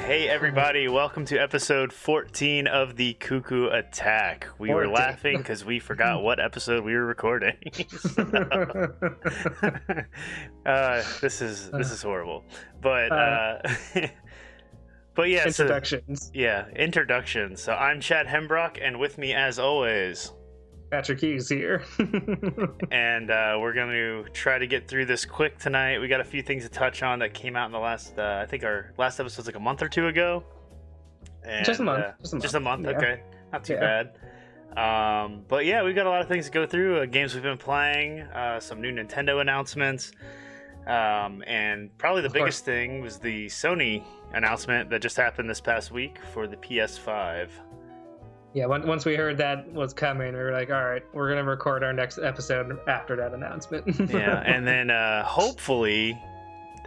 Hey everybody, welcome to episode 14 of the Cucco Attack. We were laughing because we forgot what episode we were recording. This is horrible. But but yeah, introductions. Introductions. So I'm Chad Hembrock, and with me as always, Patrick Hughes here. And we're going to try to get through this quick tonight. We got a few things to touch on that came out in the last, I think our last episode was like a month or two ago. And, just a month. Just a month, yeah. Okay. Not too bad. But yeah, we've got a lot of things to go through. Games we've been playing, some new Nintendo announcements. And probably the biggest thing was the Sony announcement that just happened this past week for the PS5. Yeah, once we heard that was coming, we were like, all right, we're going to record our next episode after that announcement. Yeah, and then hopefully,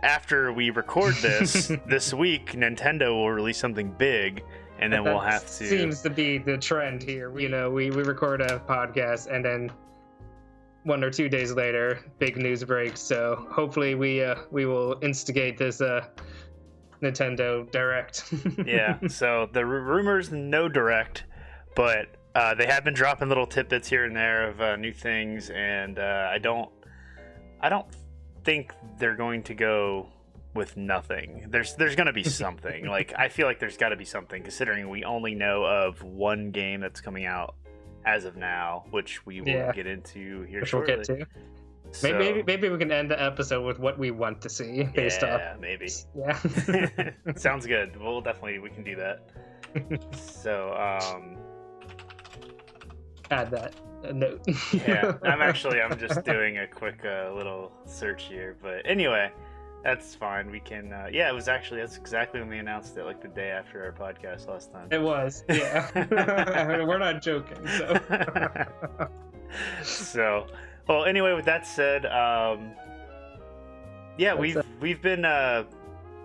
after we record this week, Nintendo will release something big, and then we'll have to... seems to be the trend here. You know, we record a podcast, and then 1 or 2 days later, big news breaks. So hopefully we will instigate this Nintendo Direct. Yeah, so the rumors, no Direct. But they have been dropping little tidbits here and there of new things, and I don't think they're going to go with nothing. There's going to be something. Like, I feel like there's got to be something, considering we only know of one game that's coming out as of now, which we will get into here shortly. We'll get to. So, maybe we can end the episode with what we want to see based off. Yeah, maybe. Yeah. Sounds good. We can do that. So, add that a note. Yeah, I'm just doing a quick little search here, but anyway, that's fine. We can that's exactly when we announced it, like the day after our podcast last time. It was, yeah. We're not joking. So well, anyway, with that said, we've been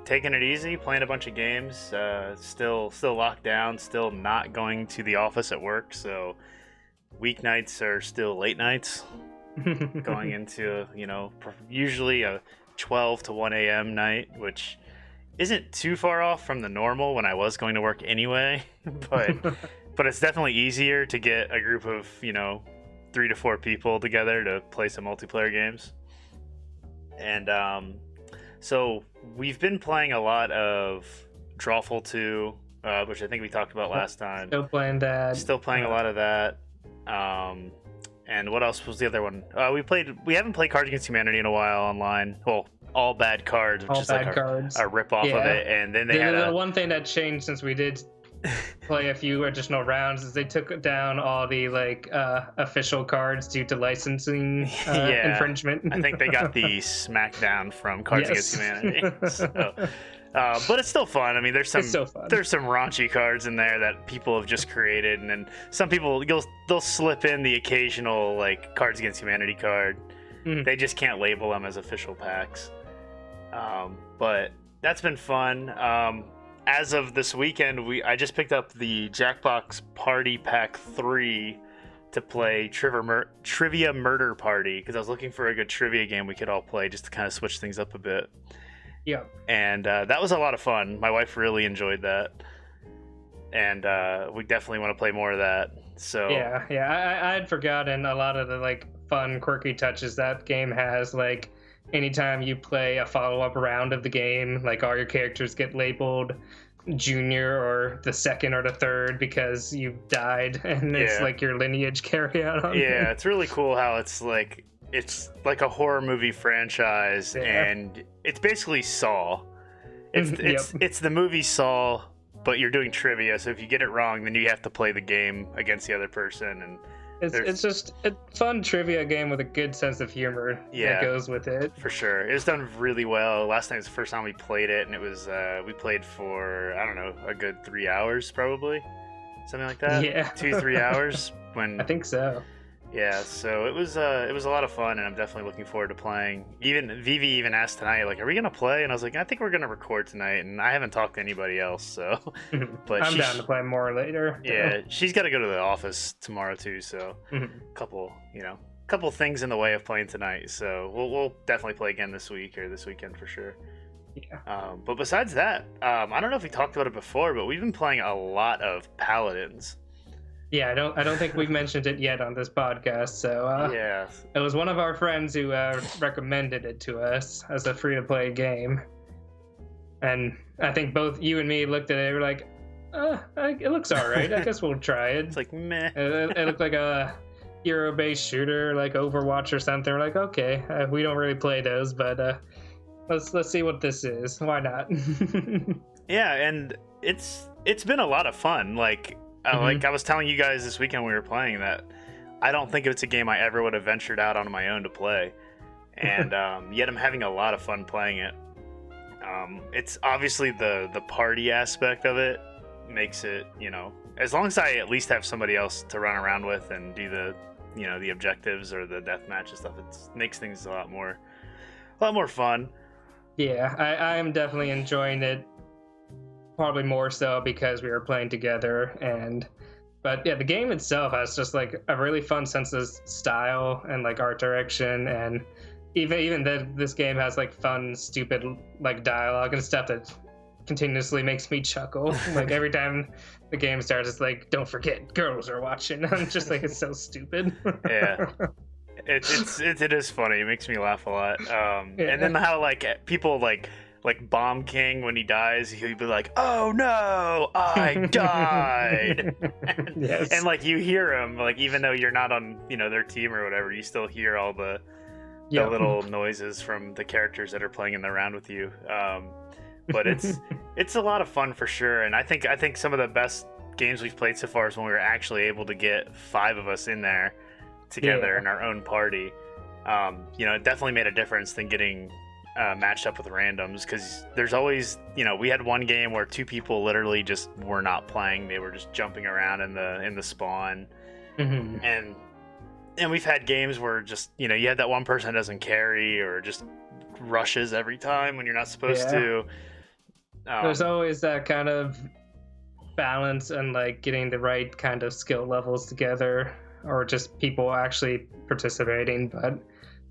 taking it easy, playing a bunch of games, still locked down, still not going to the office at work, so weeknights are still late nights, going into, usually a 12 to 1 a.m. night, which isn't too far off from the normal when I was going to work anyway, but it's definitely easier to get a group of, 3 to 4 people together to play some multiplayer games. And so we've been playing a lot of Drawful 2, which I think we talked about last time. Still playing that. Still playing a lot of that. And what else was the other one? We haven't played Cards Against Humanity in a while online. Well, All Bad Cards, which is like a rip-off of it. And then they had the one thing that changed since we did play a few additional rounds is they took down all the official cards due to licensing infringement. I think they got the smackdown from Cards Against Humanity. So, but it's still fun. I mean, there's some raunchy cards in there that people have just created, and then some people they'll slip in the occasional like Cards Against Humanity card. Mm-hmm. They just can't label them as official packs. But that's been fun. As of this weekend, I just picked up the Jackbox Party Pack 3 to play Trivia Murder Party, because I was looking for a good trivia game we could all play just to kind of switch things up a bit. Yeah. And that was a lot of fun. My wife really enjoyed that. And we definitely want to play more of that. So Yeah. I had forgotten a lot of the fun, quirky touches that game has. Like, anytime you play a follow-up round of the game, all your characters get labeled junior or the second or the third because you died, and it's your lineage carry out on Yeah, it's really cool how it's like a horror movie franchise, and it's basically Saw. It's the movie Saw, but you're doing trivia, so if you get it wrong, then you have to play the game against the other person, and it's just a fun trivia game with a good sense of humor that goes with it. For sure. It was done really well. Last night was the first time we played it, and it was we played for, I don't know, a good 3 hours probably. Something like that. Yeah. 2-3 hours when I think so. Yeah, so it was a lot of fun, and I'm definitely looking forward to playing. Even Vivi even asked tonight, are we gonna play? And I was like, I think we're gonna record tonight, and I haven't talked to anybody else, so. But I'm down to play more later. Yeah, she's got to go to the office tomorrow too, so couple things in the way of playing tonight. So we'll definitely play again this week or this weekend for sure. Yeah. But besides that, I don't know if we talked about it before, but we've been playing a lot of Paladins. Yeah, I don't think we've mentioned it yet on this podcast. So Yeah. it was one of our friends who recommended it to us as a free-to-play game, and I think both you and me looked at it. We're like, it looks all right. I guess we'll try it. It's like meh. It looked like a hero-based shooter, like Overwatch or something. We're like, okay, we don't really play those, but let's see what this is. Why not? Yeah, and it's been a lot of fun. Like I was telling you guys this weekend we were playing that I don't think it's a game I ever would have ventured out on my own to play, and yet I'm having a lot of fun playing it. It's obviously the party aspect of it makes it, as long as I at least have somebody else to run around with and do the objectives or the deathmatch and stuff, it makes things a lot more fun. Yeah, I am definitely enjoying it. Probably more so because we were playing together, but yeah, the game itself has just like a really fun sense of style and like art direction, and even that this game has like fun, stupid like dialogue and stuff that continuously makes me chuckle. Like every time the game starts, it's like, don't forget, girls are watching. I'm just like, it's so stupid. Yeah. It is funny. It makes me laugh a lot. And then how like people like Bomb King, when he dies, he'll be like, "Oh no, I died!" Yes. And like you hear him, like even though you're not on their team or whatever, you still hear all the little noises from the characters that are playing in the round with you. But it's a lot of fun for sure. And I think some of the best games we've played so far is when we were actually able to get 5 of us in there together in our own party. It definitely made a difference than getting matched up with randoms, because there's always, we had one game where 2 people literally just were not playing. They were just jumping around in the spawn. And we've had games where just, you had that one person that doesn't carry or just rushes every time when you're not supposed to. There's always that kind of balance and like getting the right kind of skill levels together, or just people actually participating. But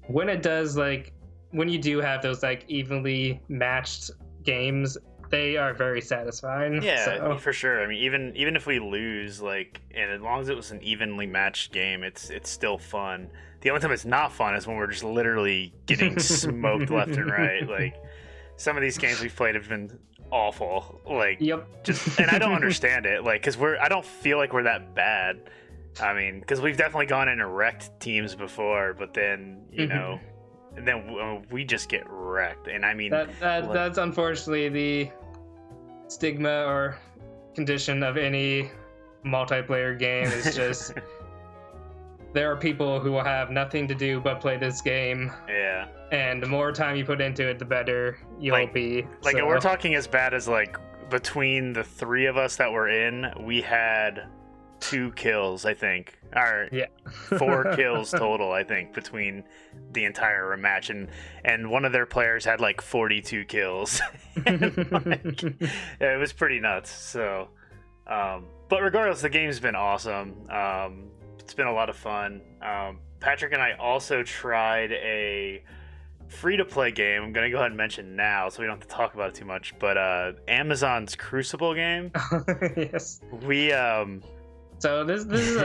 when it does, like when you do have those like evenly matched games, they are very satisfying. Yeah, for sure. I mean, even if we lose, like, and as long as it was an evenly matched game, it's still fun. The only time it's not fun is when we're just literally getting smoked left and right. Like, some of these games we've played have been awful. Like, and I don't understand it. Like, because I don't feel like we're that bad. I mean, because we've definitely gone in and wrecked teams before, but then and then we just get wrecked. And I mean, that's unfortunately the stigma or condition of any multiplayer game. Is just there are people who will have nothing to do but play this game. Yeah. And the more time you put into it, the better you'll be. Like, we're talking as bad as, like, between the 3 of us that were in, we had 2 kills, I think. Or 4 kills total, I think, between the entire rematch. And one of their players had, like, 42 kills. It was pretty nuts. So, but regardless, the game's been awesome. It's been a lot of fun. Patrick and I also tried a free-to-play game. I'm going to go ahead and mention now so we don't have to talk about it too much. But Amazon's Crucible game. Yes. We... So this is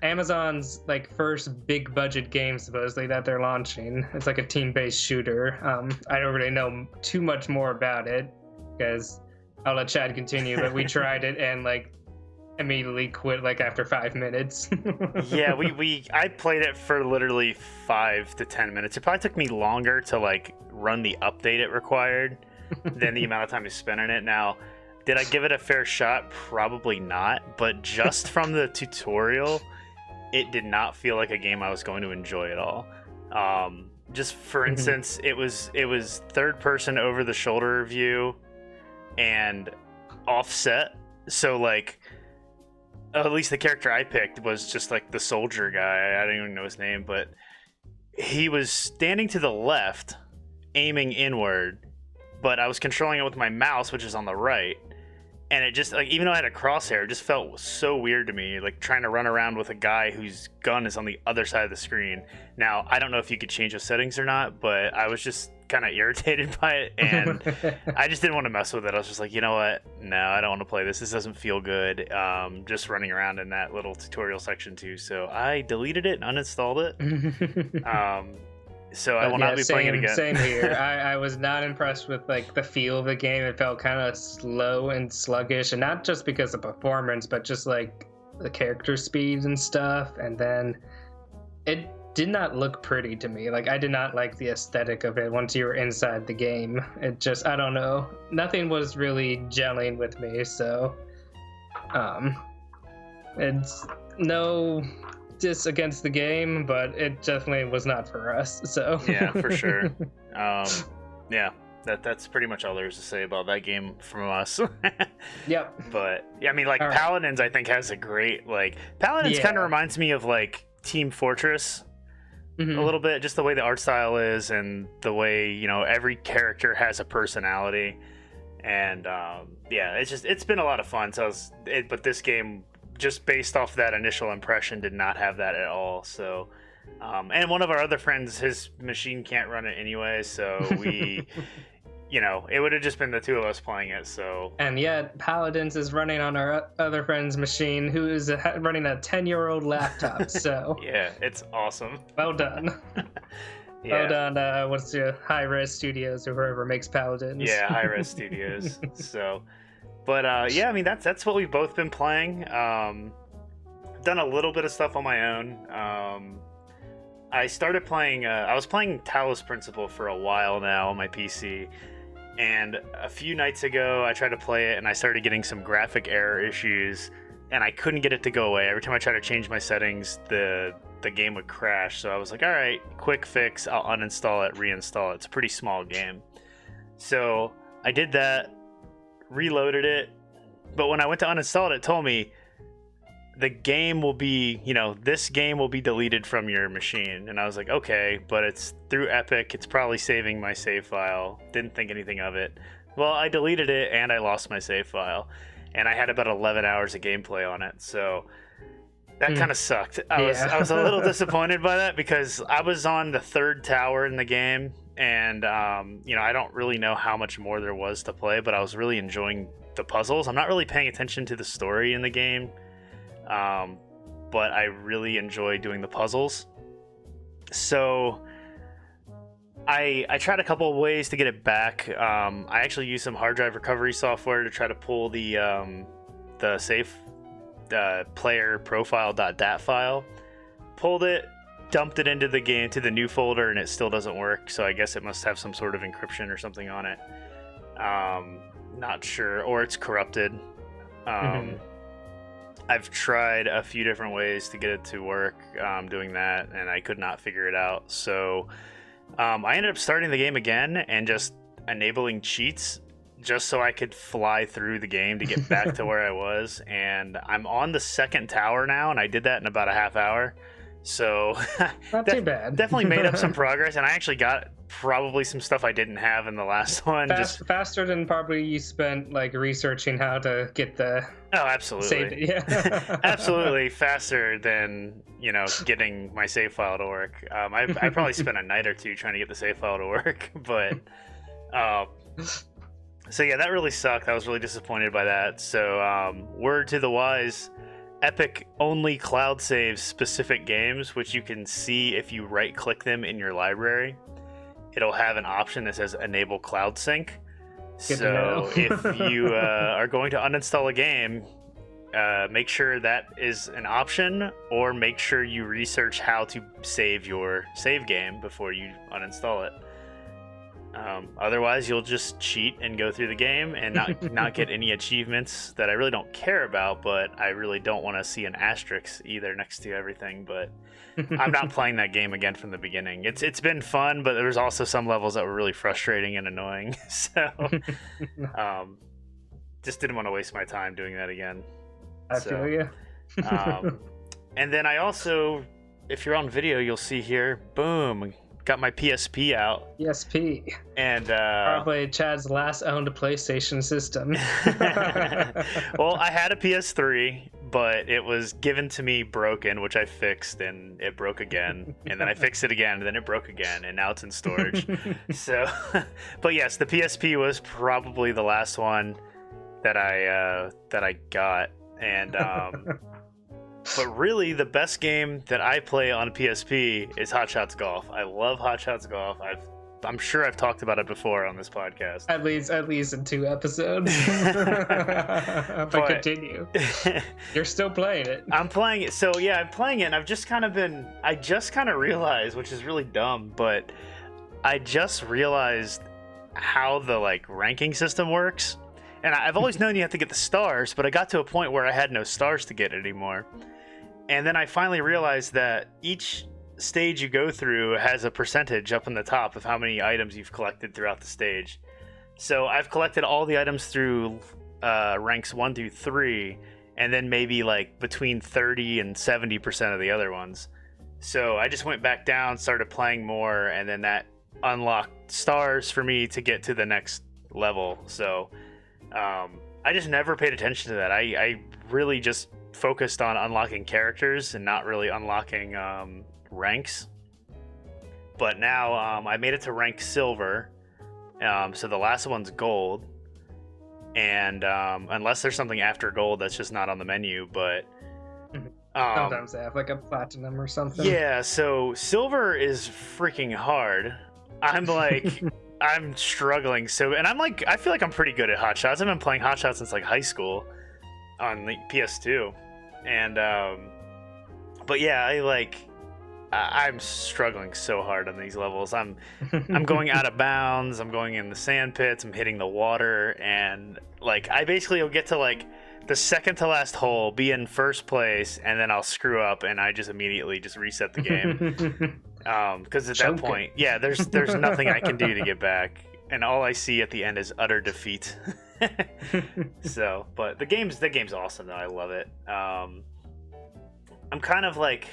Amazon's like first big budget game supposedly that they're launching. It's like a team-based shooter. I don't really know too much more about it because I'll let Chad continue. But we tried it and like immediately quit like after 5 minutes. Yeah, I played it for literally 5 to 10 minutes. It probably took me longer to like run the update it required than the amount of time I spent in it. Now, did I give it a fair shot? Probably not, but just from the tutorial, it did not feel like a game I was going to enjoy at all. Just for instance, it was third person over the shoulder view and offset. So like, at least the character I picked was just like the soldier guy. I don't even know his name, but he was standing to the left, aiming inward, but I was controlling it with my mouse, which is on the right. and it just like, even though I had a crosshair, it just felt so weird to me, like trying to run around with a guy whose gun is on the other side of the screen. Now I don't know if you could change the settings or not, but I was just kind of irritated by it, and I just didn't want to mess with it. I was just like, you know what, no, I don't want to play this doesn't feel good, just running around in that little tutorial section too. So I deleted it and uninstalled it. So I will not be playing it again. Same here. I was not impressed with like the feel of the game. It felt kind of slow and sluggish, and not just because of performance, but just like the character speed and stuff. And then it did not look pretty to me. Like I did not like the aesthetic of it once you were inside the game. It just, I don't know. Nothing was really gelling with me. So it's no diss against the game, but it definitely was not for us. So yeah, for sure. Yeah, that's pretty much all there is to say about that game from us. Yep. But yeah, I mean, like Paladins, I think has a great, like, Paladins kind of reminds me of like Team Fortress a little bit, just the way the art style is and the way, you know, every character has a personality, and yeah, it's been a lot of fun. So but this game, just based off that initial impression, did not have that at all. So and one of our other friends, his machine can't run it anyway, so we you know, it would have just been the two of us playing it. So, and yet Paladins is running on our other friend's machine, who is running a 10-year-old laptop. So yeah, it's awesome. Well done. Yeah. Well done. What's your High Res Studios or whoever makes Paladins? Yeah, High Res Studios. So, but yeah, I mean that's what we've both been playing. Done a little bit of stuff on my own. I started playing. I was playing Talos Principle for a while now on my PC, and a few nights ago I tried to play it, and I started getting some graphic error issues, and I couldn't get it to go away. Every time I tried to change my settings, the game would crash. So I was like, all right, quick fix. I'll uninstall it, reinstall it. It's a pretty small game. So I did that, reloaded it, but when I went to uninstall it, it told me the game will be, you know, this game will be deleted from your machine. And I was like, okay, but it's through Epic. It's probably saving my save file. Didn't think anything of it. Well, I deleted it and I lost my save file. And I had about 11 hours of gameplay on it. So that kind of sucked. I was a little disappointed by that because I was on the third tower in the game. And, you know, I don't really know how much more there was to play, but I was really enjoying the puzzles. I'm not really paying attention to the story in the game. But I really enjoy doing the puzzles. So I tried a couple of ways to get it back. I actually used some hard drive recovery software to try to pull the save player profile.dat file. Pulled it, dumped it into the game, to the new folder, and it still doesn't work. So I guess it must have some sort of encryption or something on it. Not sure, or it's corrupted. I've tried a few different ways to get it to work, doing that, and I could not figure it out. So I ended up starting the game again and just enabling cheats just so I could fly through the game to get back to where I was. And I'm on the second tower now, and I did that in about a half hour. So not too bad. Definitely made up some progress, and I actually got probably some stuff I didn't have in the last one. Faster than probably you spent like researching how to get the absolutely absolutely faster than, you know, getting my save file to work. I probably spent a night or two trying to get the save file to work, but so yeah, that really sucked. I was really disappointed by that. So word to the wise, Epic only cloud saves specific games, which you can see if you right click them in your library. It'll have an option that says enable cloud sync. So if you are going to uninstall a game, make sure that is an option, or make sure you research how to save your save game before you uninstall it. Otherwise, you'll just cheat and go through the game and not get any achievements that I really don't care about, but I really don't want to see an asterisk either next to everything. But I'm not playing that game again from the beginning. It's been fun, but there's also some levels that were really frustrating and annoying. So just didn't want to waste my time doing that again. I feel you. And then I also, if you're on video, you'll see here, boom, got my PSP out. PSP. And probably Chad's last owned PlayStation system. well, I had a PS3, but it was given to me broken, which I fixed, and it broke again. And then I fixed it again, and then it broke again, and now it's in storage. So, but yes, the PSP was probably the last one that I got. And but really, the best game that I play on PSP is Hot Shots Golf. I love Hot Shots Golf. I'm sure I've talked about it before on this podcast. At least in 2 episodes. But continue. You're still playing it. I'm playing it. So yeah, I'm playing it, and I just kind of realized, which is really dumb, but I just realized how the like ranking system works. And I've always known you have to get the stars, but I got to a point where I had no stars to get anymore. And then I finally realized that each stage you go through has a percentage up in the top of how many items you've collected throughout the stage. So I've collected all the items through ranks 1 through 3, and then maybe like between 30 and 70% of the other ones. So I just went back down, started playing more, and then that unlocked stars for me to get to the next level. So I just never paid attention to that. I really just focused on unlocking characters and not really unlocking ranks. But now I made it to rank silver. So the last one's gold. And unless there's something after gold that's just not on the menu, but sometimes they have like a platinum or something. Yeah, so silver is freaking hard. I'm like I'm struggling. So, and I feel like I'm pretty good at Hot Shots. I've been playing Hot Shots since like high school on the PS2. And but yeah, I'm struggling so hard on these levels. I'm going out of bounds. I'm going in the sand pits. I'm hitting the water, and like I basically will get to like the second to last hole, be in first place, and then I'll screw up, and I just immediately just reset the game. Because at that point, yeah, there's nothing I can do to get back, and all I see at the end is utter defeat. So, but the game's awesome though. I love it. I'm kind of like,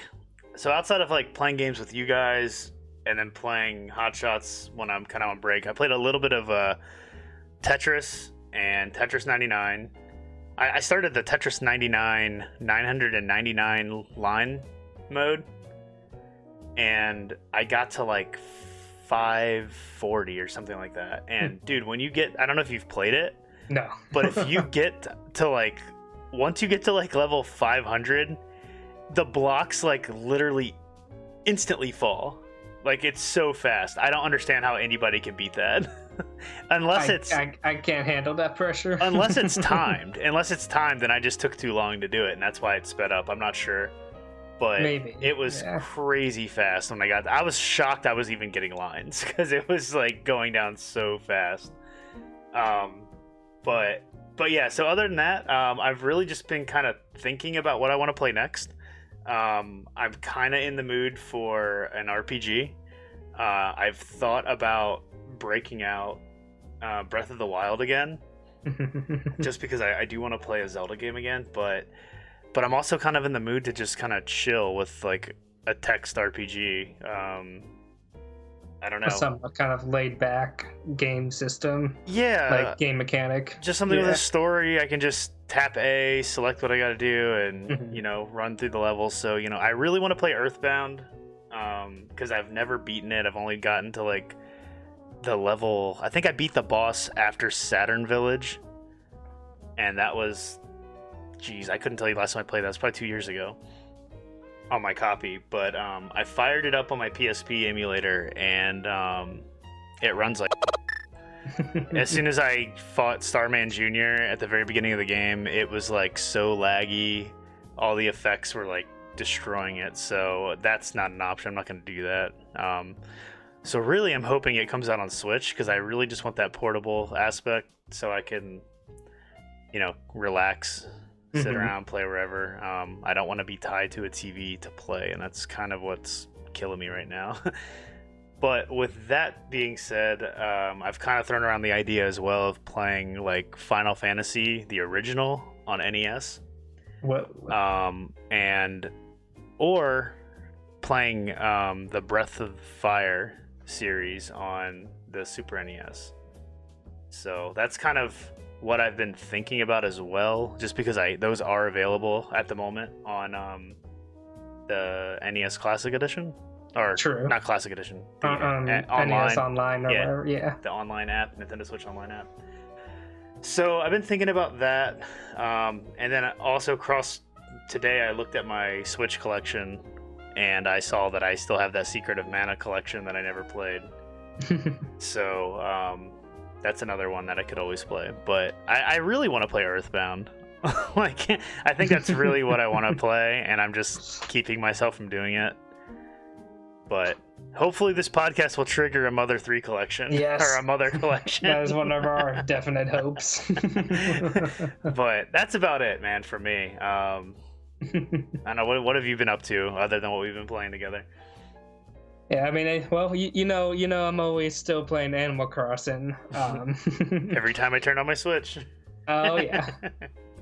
so outside of like playing games with you guys and then playing Hot Shots when I'm kind of on break, I played a little bit of Tetris and Tetris 99. I started the Tetris 99 999 line mode, and I got to like 540 or something like that. And dude, when you get, I don't know if you've played it. No. But if you get to like, once you get to like level 500, the blocks like literally instantly fall. Like it's so fast. I don't understand how anybody can beat that. Unless I can't handle that pressure. Unless it's timed. Unless it's timed, then I just took too long to do it, and that's why it sped up. I'm not sure. But maybe it was crazy fast when I was shocked I was even getting lines because it was like going down so fast. But yeah, so other than that, I've really just been kind of thinking about what I want to play next. I'm kind of in the mood for an RPG. I've thought about breaking out Breath of the Wild again, just because I do want to play a Zelda game again, but I'm also kind of in the mood to just kind of chill with like a text RPG. I don't know. Some kind of laid back game system. Yeah. Like game mechanic. Just something with a story. I can just tap A, select what I got to do, and, run through the levels. So, I really want to play Earthbound because I've never beaten it. I've only gotten to like the level. I think I beat the boss after Saturn Village. And that was, I couldn't tell you last time I played that. It was probably 2 years ago on my copy, but I fired it up on my PSP emulator, and it runs like as soon as I fought Starman Jr. at the very beginning of the game, it was like so laggy. All the effects were like destroying it, so that's not an option. I'm not going to do that. So really, I'm hoping it comes out on Switch because I really just want that portable aspect so I can, relax, sit around, play wherever. I don't want to be tied to a TV to play, and that's kind of what's killing me right now. But with that being said, I've kind of thrown around the idea as well of playing like Final Fantasy, the original, on NES. What? Or playing the Breath of Fire series on the Super NES. So that's kind of what I've been thinking about as well, just because those are available at the moment on the NES Classic Edition. Or True. Not Classic Edition. The online. NES Online or whatever, yeah. The online app, Nintendo Switch Online app. So I've been thinking about that. And then also today I looked at my Switch collection and I saw that I still have that Secret of Mana collection that I never played. So that's another one that I could always play. But I really want to play Earthbound. Like, I think that's really what I want to play, and I'm just keeping myself from doing it. But hopefully this podcast will trigger a Mother 3 collection. Yes. Or a Mother collection. That is one of our definite hopes. But that's about it, man, for me. I don't know, what have you been up to other than what we've been playing together? Yeah, I mean, well, you know, I'm always still playing Animal Crossing. Every time I turn on my Switch. Oh, yeah.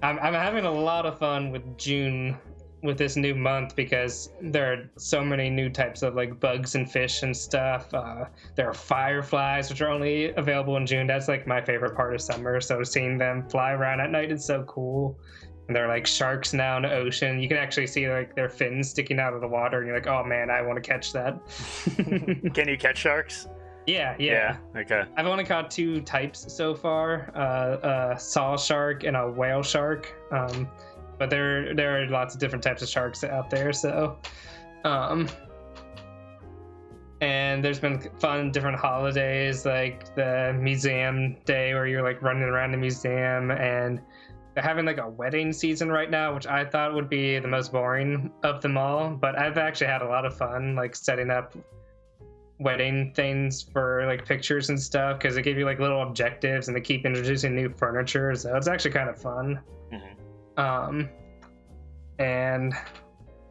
I'm having a lot of fun with June, with this new month, because there are so many new types of like bugs and fish and stuff. There are fireflies, which are only available in June. That's like my favorite part of summer. So seeing them fly around at night is so cool. And they're like sharks now in the ocean. You can actually see like their fins sticking out of the water, and you're like, oh man, I want to catch that. Can you catch sharks? Yeah. Okay. I've only caught 2 types so far, a saw shark and a whale shark. But there are lots of different types of sharks out there, so and there's been fun different holidays, like the museum day where you're like running around the museum, and they're having like a wedding season right now, which I thought would be the most boring of them all, but I've actually had a lot of fun like setting up wedding things for like pictures and stuff, because they give you like little objectives and they keep introducing new furniture, so it's actually kind of fun. And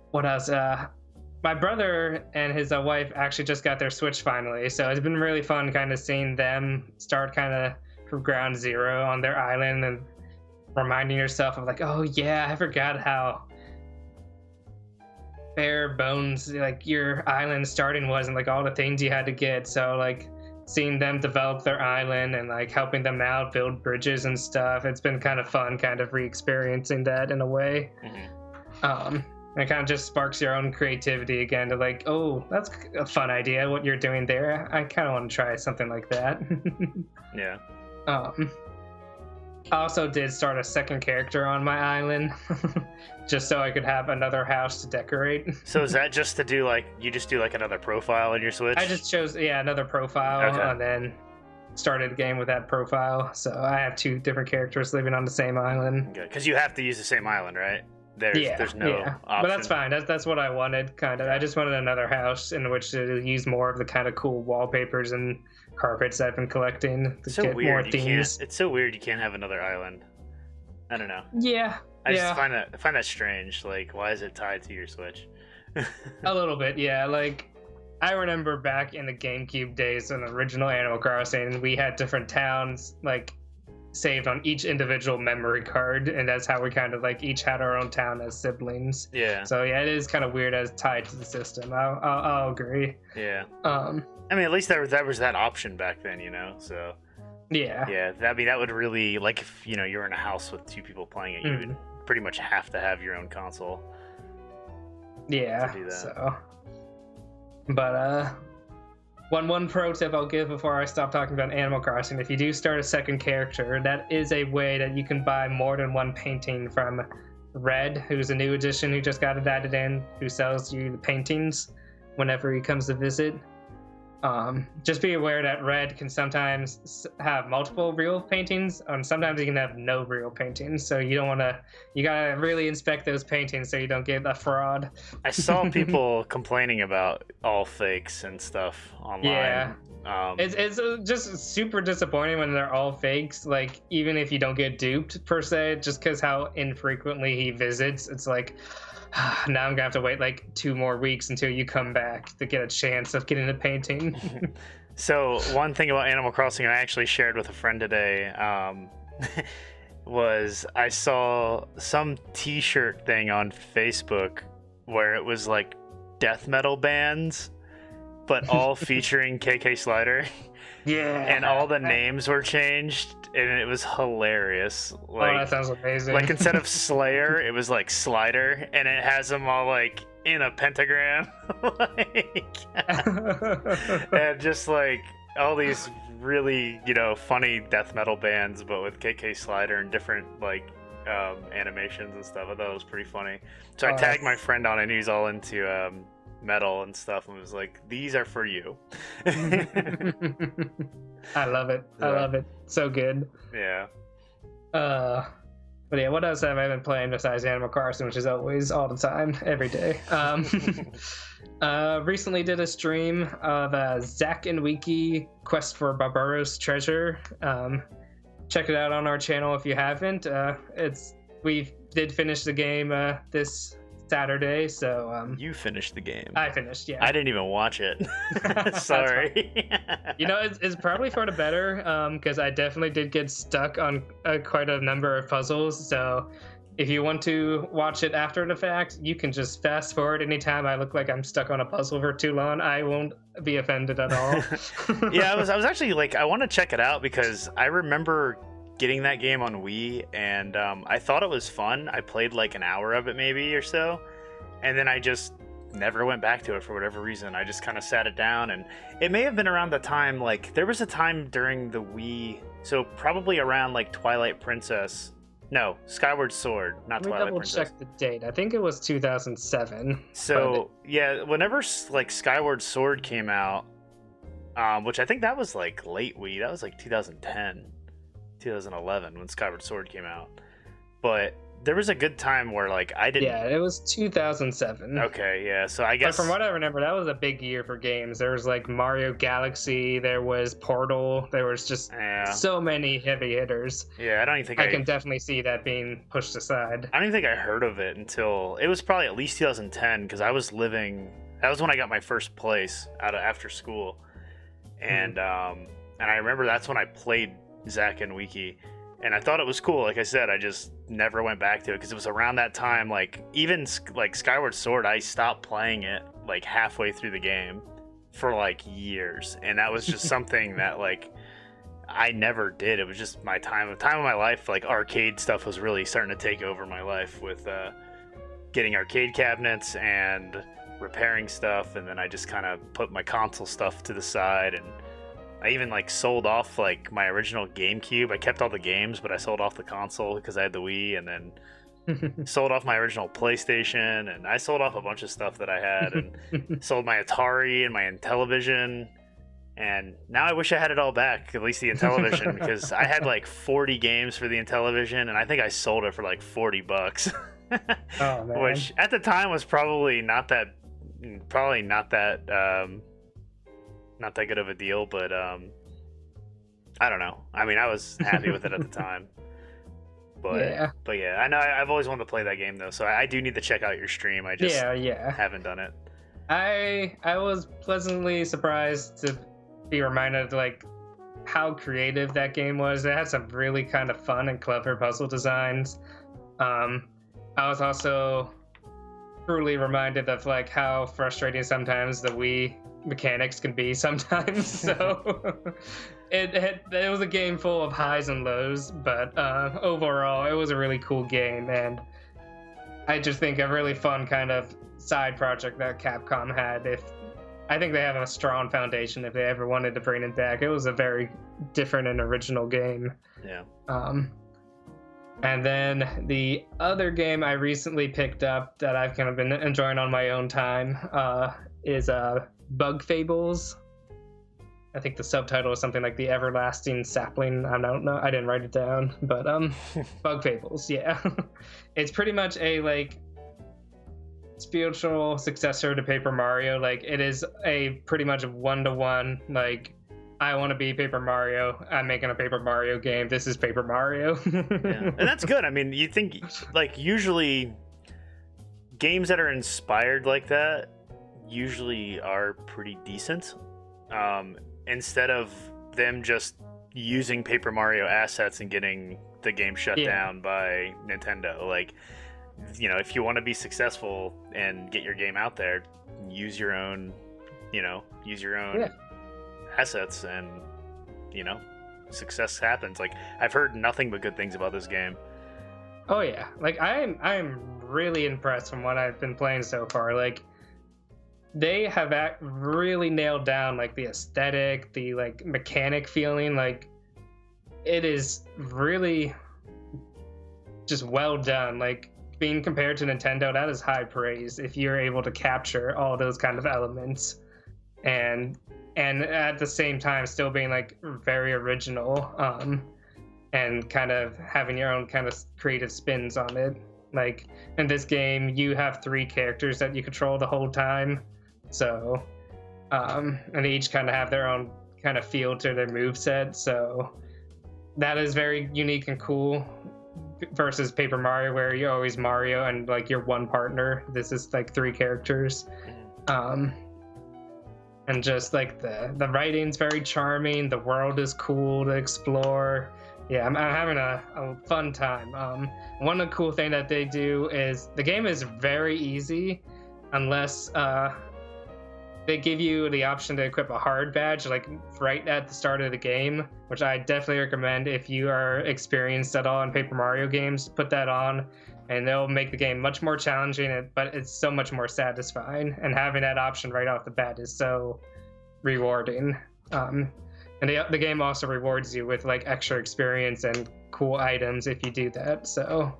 what else? My brother and his wife actually just got their Switch finally, so it's been really fun kind of seeing them start kind of from ground zero on their island, and reminding yourself of like, oh yeah, I forgot how bare bones like your island starting was, and like all the things you had to get. So like seeing them develop their island and like helping them out build bridges and stuff, it's been kind of fun kind of re-experiencing that in a way. It kind of just sparks your own creativity again to like, oh, that's a fun idea what you're doing there, I kind of want to try something like that. Yeah. I also did start a second character on my island, just so I could have another house to decorate. So is that just to do like, you just do like another profile in your Switch? I just chose, another profile, okay. And then started a game with that profile. So I have 2 different characters living on the same island. Good, because you have to use the same island, right? There's no option. But that's fine. That's what I wanted, kind of. I just wanted another house in which to use more of the kind of cool wallpapers and carpets I've been collecting to get more themes. It's so weird you can't have another island. I don't know. Yeah. I just find that strange. Like, why is it tied to your Switch? A little bit, yeah. Like, I remember back in the GameCube days in the original Animal Crossing, we had different towns like saved on each individual memory card, and that's how we kind of like each had our own town as siblings. Yeah. So yeah, it is kind of weird as tied to the system. I'll agree. Yeah. I mean, at least there was that option back then, you know. So. Yeah. Yeah. That would really, like, if you're in a house with 2 people playing it, you would pretty much have to have your own console. Yeah. To do that. So. But one pro tip I'll give before I stop talking about Animal Crossing: if you do start a second character, that is a way that you can buy more than one painting from Red, who's a new addition who just got it added in, who sells you the paintings whenever he comes to visit. Just be aware that Red can sometimes have multiple real paintings, and sometimes he can have no real paintings. So you gotta really inspect those paintings so you don't get a fraud. I saw people complaining about all fakes and stuff online. Yeah. It's just super disappointing when they're all fakes. Like, even if you don't get duped per se, just because how infrequently he visits, it's like, now I'm gonna have to wait like 2 more weeks until you come back to get a chance of getting a painting. So one thing about Animal Crossing I actually shared with a friend today was I saw some t-shirt thing on Facebook where it was like death metal bands, but all featuring KK Slider. Yeah. And all the names were changed, and it was hilarious. Like, that sounds amazing. Like, instead of Slayer, it was like Slider, and it has them all like in a pentagram. And just like all these really, funny death metal bands, but with KK Slider and different like animations and stuff. I thought it was pretty funny. So I tagged my friend on it, and he's all into metal and stuff, and was like, these are for you. I love it. I love it. So good. Yeah. But yeah, what else have I been playing besides Animal Crossing, which is always all the time, every day? Recently did a stream of Zack and Wiki Quest for Barbaros Treasure. Check it out on our channel if you haven't. We did finish the game this Saturday, so you finished the game. I finished, yeah. I didn't even watch it. Sorry. It's probably for the better, because I definitely did get stuck on quite a number of puzzles. So if you want to watch it after the fact, you can just fast forward anytime I look like I'm stuck on a puzzle for too long. I won't be offended at all. Yeah, I was actually like, I want to check it out because I remember getting that game on Wii, and I thought it was fun. I played like an hour of it maybe or so, and then I just never went back to it for whatever reason. I just kind of sat it down, and it may have been around the time, like there was a time during the Wii, so probably around like Twilight Princess. No, Skyward Sword, not Twilight Princess. Let me double check the date. I think it was 2007. So yeah, whenever like Skyward Sword came out, which I think that was like late Wii, that was like 2010. 2011 when Skyward Sword came out, but there was a good time where like I didn't. Yeah, it was 2007. Okay, yeah. So I guess from what I remember, that was a big year for games. There was like Mario Galaxy, there was Portal, there was just so many heavy hitters. Yeah, I don't even think I can definitely see that being pushed aside. I don't even think I heard of it until it was probably at least 2010 because I was living. That was when I got my first place after school, and I remember that's when I played Zack and Wiki, and I thought it was cool. Like I said, I just never went back to it because it was around that time. Like even like Skyward Sword, I stopped playing it like halfway through the game for like years, and that was just something that like I never did. It was just my time of my life. Like arcade stuff was really starting to take over my life with getting arcade cabinets and repairing stuff, and then I just kind of put my console stuff to the side, and I even like sold off like my original GameCube. I kept all the games, but I sold off the console because I had the Wii, and then sold off my original PlayStation, and I sold off a bunch of stuff that I had, and sold my Atari and my Intellivision. And now I wish I had it all back, at least the Intellivision, because I had like 40 games for the Intellivision, and I think I sold it for like $40. Oh, man. Which at the time was probably not that good of a deal, but I don't know. I mean, I was happy with it at the time. But yeah, I know I've always wanted to play that game though, so I do need to check out your stream. I just haven't done it. I was pleasantly surprised to be reminded like how creative that game was. It had some really kind of fun and clever puzzle designs. I was also truly reminded of like how frustrating sometimes the Wii mechanics can be sometimes. So it was a game full of highs and lows, but overall it was a really cool game, and I just think a really fun kind of side project that Capcom had. I think they have a strong foundation if they ever wanted to bring it back. It was a very different and original game. Yeah. And then the other game I recently picked up that I've kind of been enjoying on my own time is Bug Fables. I think the subtitle is something like The Everlasting Sapling. I don't know. I didn't write it down, but Bug Fables, yeah. It's pretty much a like spiritual successor to Paper Mario. Like it is a pretty much one-to-one like I want to be Paper Mario. I'm making a Paper Mario game. This is Paper Mario. Yeah. And that's good. I mean, you think like usually games that are inspired like that usually are pretty decent. Instead of them just using Paper Mario assets and getting the game shut down by Nintendo. Like if you want to be successful and get your game out there, use your own assets, and success happens. Like, I've heard nothing but good things about this game. Oh yeah, like I'm really impressed from what I've been playing so far. Like, they have really nailed down like the aesthetic, the like mechanic feeling. Like, it is really just well done. Like, being compared to Nintendo, that is high praise if you're able to capture all those kind of elements and at the same time still being like very original, and kind of having your own kind of creative spins on it. Like, in this game, you have 3 characters that you control the whole time, so and they each kind of have their own kind of feel to their moveset, so that is very unique and cool versus Paper Mario, where you're always Mario and like you're one partner. This is like 3 characters, and just like the writing's very charming, the world is cool to explore. Yeah, I'm having a fun time. One of the cool thing that they do is the game is very easy unless they give you the option to equip a hard badge like right at the start of the game, which I definitely recommend if you are experienced at all in Paper Mario games. Put that on and they'll make the game much more challenging, but it's so much more satisfying, and having that option right off the bat is so rewarding. And the game also rewards you with like extra experience and cool items if you do that, so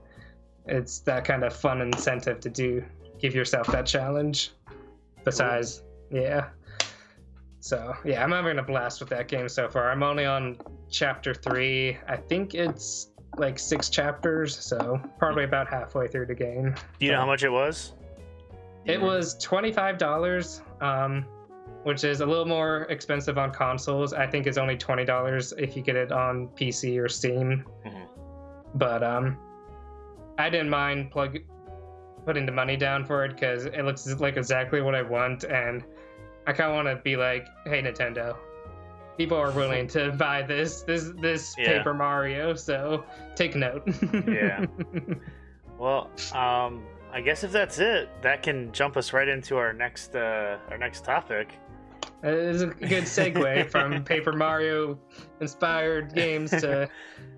it's that kind of fun incentive to give yourself that challenge. Besides, yeah. So yeah, I'm having a blast with that game so far. I'm only on chapter 3. I think it's like 6 chapters, so probably about halfway through the game. Do you know how much it was? It was $25, which is a little more expensive on consoles. I think it's only $20 if you get it on PC or Steam. Mm-hmm. But I didn't mind putting the money down for it because it looks like exactly what I want, and I kind of want to be like, hey Nintendo, people are willing to buy this Paper Mario, so take note. Yeah. Well, I guess if that's it, that can jump us right into our next topic. It is a good segue from Paper Mario inspired games to,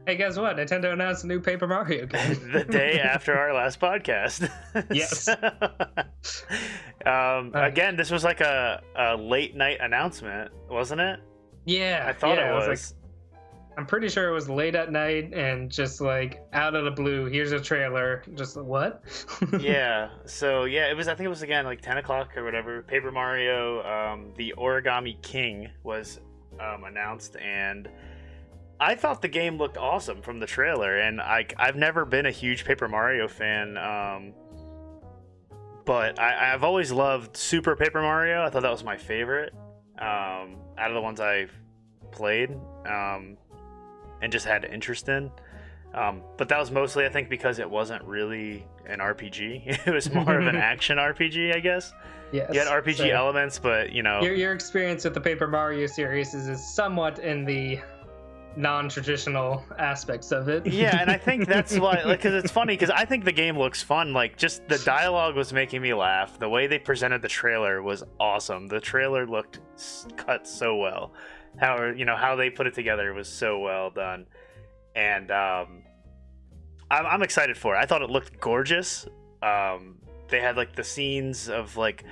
hey, guess what? Nintendo announced a new Paper Mario game. The day after our last podcast. Yes. Again, this was like a late night announcement, wasn't it? Yeah. I thought it was. I'm pretty sure it was late at night and just like out of the blue, here's a trailer. Just what? Yeah. So yeah, I think it was again like 10 o'clock or whatever. Paper Mario, the Origami King was announced, and I thought the game looked awesome from the trailer. And I've never been a huge Paper Mario fan, but I've always loved Super Paper Mario. I thought that was my favorite out of the ones I've played. And just had interest in. But that was mostly, I think, because it wasn't really an RPG. It was more of an action RPG, I guess. Yes. You had RPG elements, but, Your experience with the Paper Mario series is somewhat in the non-traditional aspects of it. Yeah, and I think that's why, because it's funny, because I think the game looks fun. Like, just the dialogue was making me laugh. The way they presented the trailer was awesome. The trailer looked cut so well. How they put it together was so well done, and I'm excited for it. I thought it looked gorgeous. They had like the scenes of like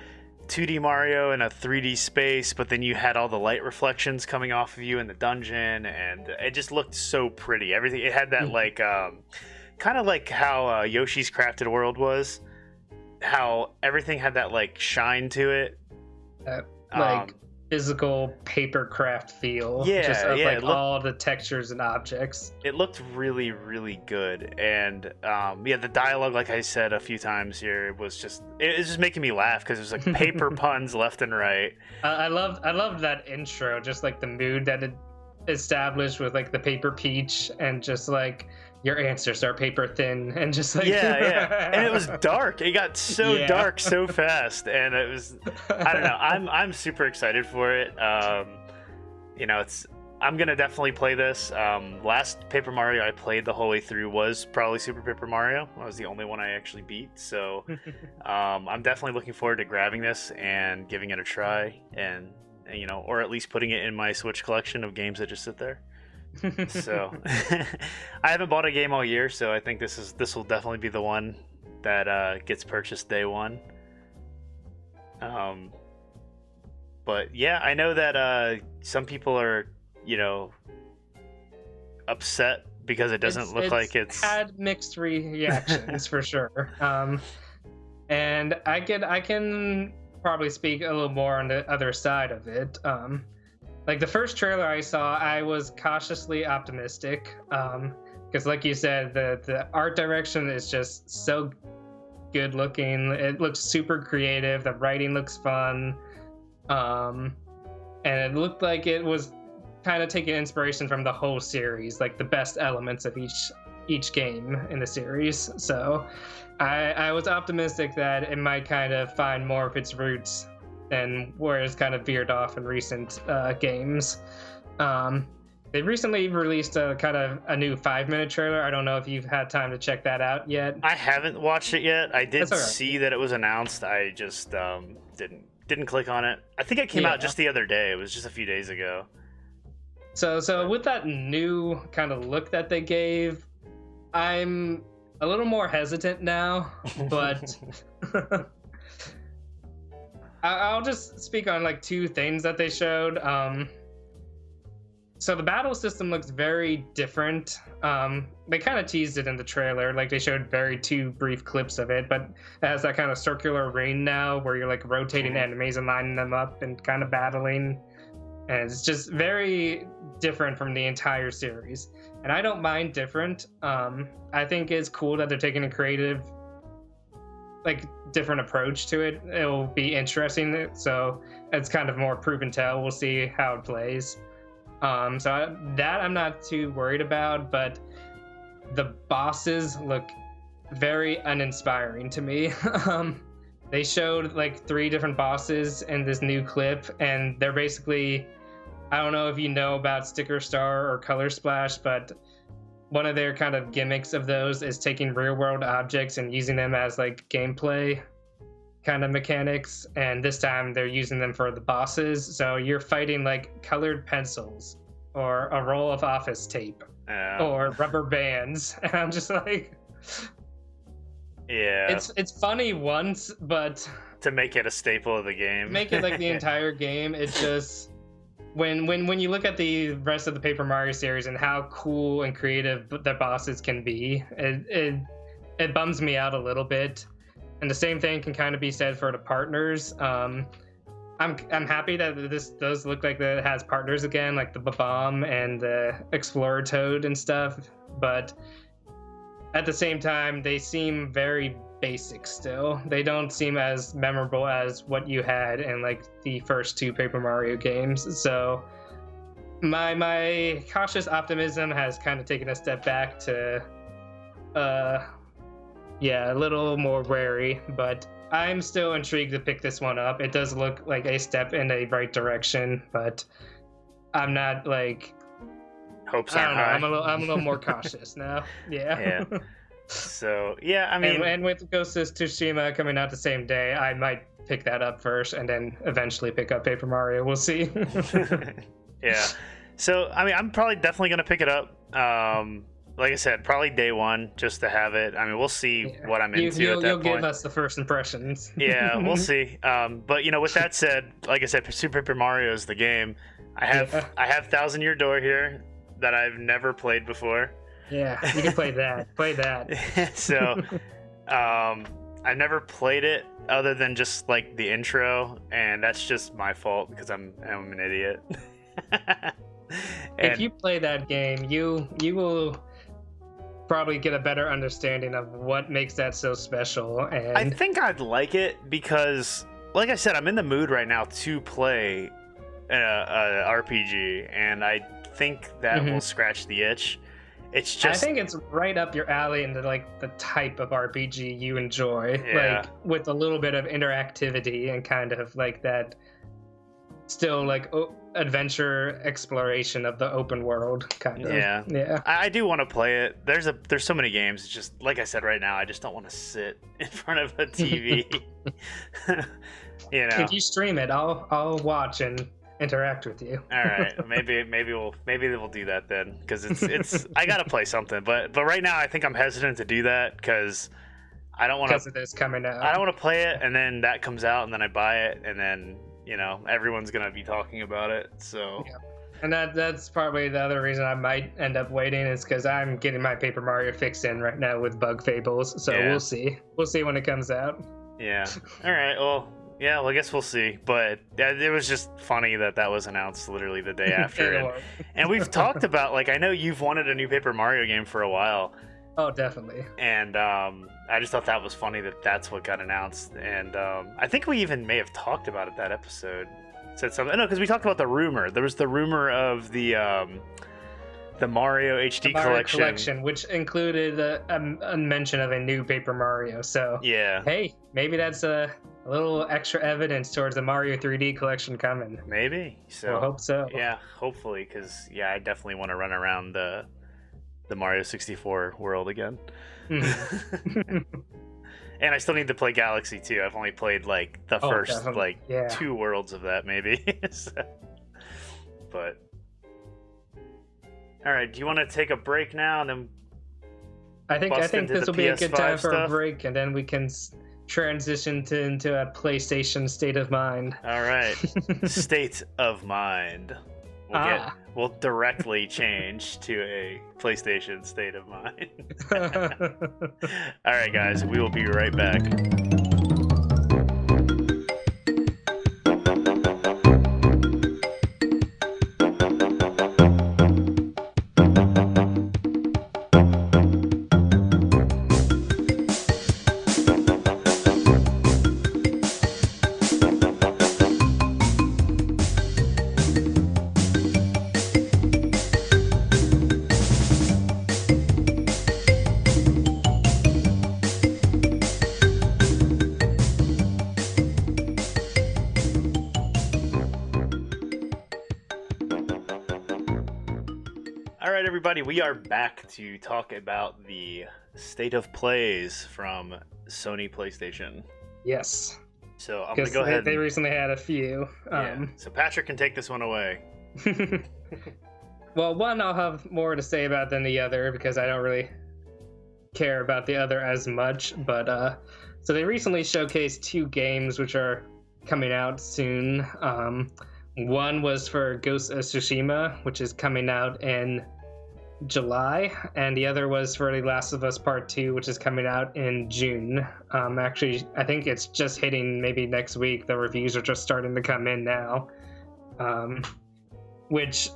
2D Mario in a 3D space, but then you had all the light reflections coming off of you in the dungeon, and it just looked so pretty. Everything, it had that like kind of like how Yoshi's Crafted World was, how everything had that like shine to it, physical paper craft feel. Yeah, just of, yeah, all the textures and objects. It looked really, really good, and the dialogue, like I said a few times here, was just making me laugh because it was like paper puns left and right. I loved that intro, just like the mood that it established with like the paper peach and just like your answers are paper thin and just like yeah, and it was dark. It got so dark so fast, and it was, I don't know. I'm super excited for it. I I'm gonna definitely play this. Last Paper Mario I played the whole way through was probably Super Paper Mario. That was the only one I actually beat. So I'm definitely looking forward to grabbing this and giving it a try, and or at least putting it in my Switch collection of games that just sit there. So I haven't bought a game all year, so I think this will definitely be the one that gets purchased day one. But yeah, I know that some people are upset because it doesn't look like it's had mixed reactions for sure. And I can probably speak a little more on the other side of it. Like the first trailer I saw, I was cautiously optimistic, because like you said, the art direction is just so good looking. It looks super creative. The writing looks fun, and it looked like it was kind of taking inspiration from the whole series, like the best elements of each game in the series. So I was optimistic that it might kind of find more of its roots and where it's kind of veered off in recent games. They recently released a new 5-minute trailer. I don't know if you've had time to check that out yet. I haven't watched it yet. I did see that it was announced. I just didn't click on it. I think it came out just the other day. It was just a few days ago. So with that new kind of look that they gave, I'm a little more hesitant now, but I'll just speak on like two things that they showed. So the battle system looks very different. They kind of teased it in the trailer, like they showed two brief clips of it, but it has that kind of circular ring now where you're like rotating enemies and lining them up and kind of battling. And it's just very different from the entire series. And I don't mind different. I think it's cool that they're taking a creative, different approach to it. It'll be interesting. So it's kind of more prove and tell. We'll see how it plays. That I'm not too worried about, but the bosses look very uninspiring to me. They showed 3 different bosses in this new clip, and they're basically, I don't know if you know about Sticker Star or Color Splash, but one of their kind of gimmicks of those is taking real world objects and using them as gameplay kind of mechanics, and this time they're using them for the bosses. So you're fighting colored pencils or a roll of office tape or rubber bands, and I'm just yeah, it's funny once, but to make it a staple of the game, make it the entire game, it just when you look at the rest of the Paper Mario series and how cool and creative the bosses can be, it bums me out a little bit. And the same thing can kind of be said for the partners. I'm happy that this does look like that it has partners again, like the Bomb and the Explorer Toad and stuff. But at the same time, they seem very basic still. They don't seem as memorable as what you had in the first 2 Paper Mario games. So my cautious optimism has kind of taken a step back to a little more wary, but I'm still intrigued to pick this one up. It does look like a step in the right direction, but I'm not hopes aren't high. I'm a little more cautious now. Yeah. So yeah, I mean, and with Ghost of Tsushima coming out the same day, I might pick that up first and then eventually pick up Paper Mario. We'll see. Yeah. So I mean, I'm probably definitely gonna pick it up. Like I said, probably day one just to have it. I mean, we'll see what I'm into at that point. You'll give us the first impressions. Yeah, we'll see. But with that said, like I said, Super Paper Mario is the game. I have Thousand Year Door here that I've never played before. Yeah, you can play that. Play that. So, I've never played it other than just the intro, and that's just my fault because I'm an idiot. If you play that game, you will probably get a better understanding of what makes that so special. And I think I'd like it because, like I said, I'm in the mood right now to play a RPG, and I think that will scratch the itch. It's just, I think it's right up your alley into the type of RPG you enjoy, yeah. With a little bit of interactivity and kind of that still like adventure exploration of the open world kind of. Yeah. I do want to play it. There's so many games. It's just like I said right now, I just don't want to sit in front of a TV. If you stream it, I'll watch and interact with you. All right, maybe we'll do that then, because it's I gotta play something. But right now I think I'm hesitant to do that because I don't want to. Because of this coming out. I don't want to play it and then that comes out and then I buy it and then everyone's gonna be talking about it. So. Yeah. And that's probably the other reason I might end up waiting is because I'm getting my Paper Mario fix in right now with bug Fables. So we'll see. We'll see when it comes out. Yeah. All right. Well. Yeah, well, I guess we'll see. But it was just funny that was announced literally the day after. And we've talked about, like, I know you've wanted a new Paper Mario game for a while. Oh, definitely. And I just thought that was funny that that's what got announced. And I think we even may have talked about it that episode. Said something. No, because we talked about the rumor. There was the rumor of the Mario HD collection, which included a mention of a new Paper Mario. So, yeah. Hey, maybe that's a little extra evidence towards the Mario 3D collection coming. Maybe. So I hope so. Yeah, hopefully, because I definitely want to run around the Mario 64 world again. And I still need to play Galaxy too. I've only played like the first two worlds of that, maybe. But all right, do you want to take a break now and then? I think this will be a good time for a break, and then we can transition into a PlayStation state of mind. All right, state of mind. We'll directly change to a PlayStation state of mind. All right, guys, we will be right back. We are back to talk about the state of plays from Sony PlayStation. Yes. So I'm going to go ahead. They recently had a few. So Patrick can take this one away. Well, one I'll have more to say about than the other because I don't really care about the other as much. But so they recently showcased two games which are coming out soon. One was for Ghost of Tsushima, which is coming out in July, and the other was for The Last of Us Part 2, which is coming out in June. Actually, I think it's just hitting maybe next week. The reviews are just starting to come in now. Which,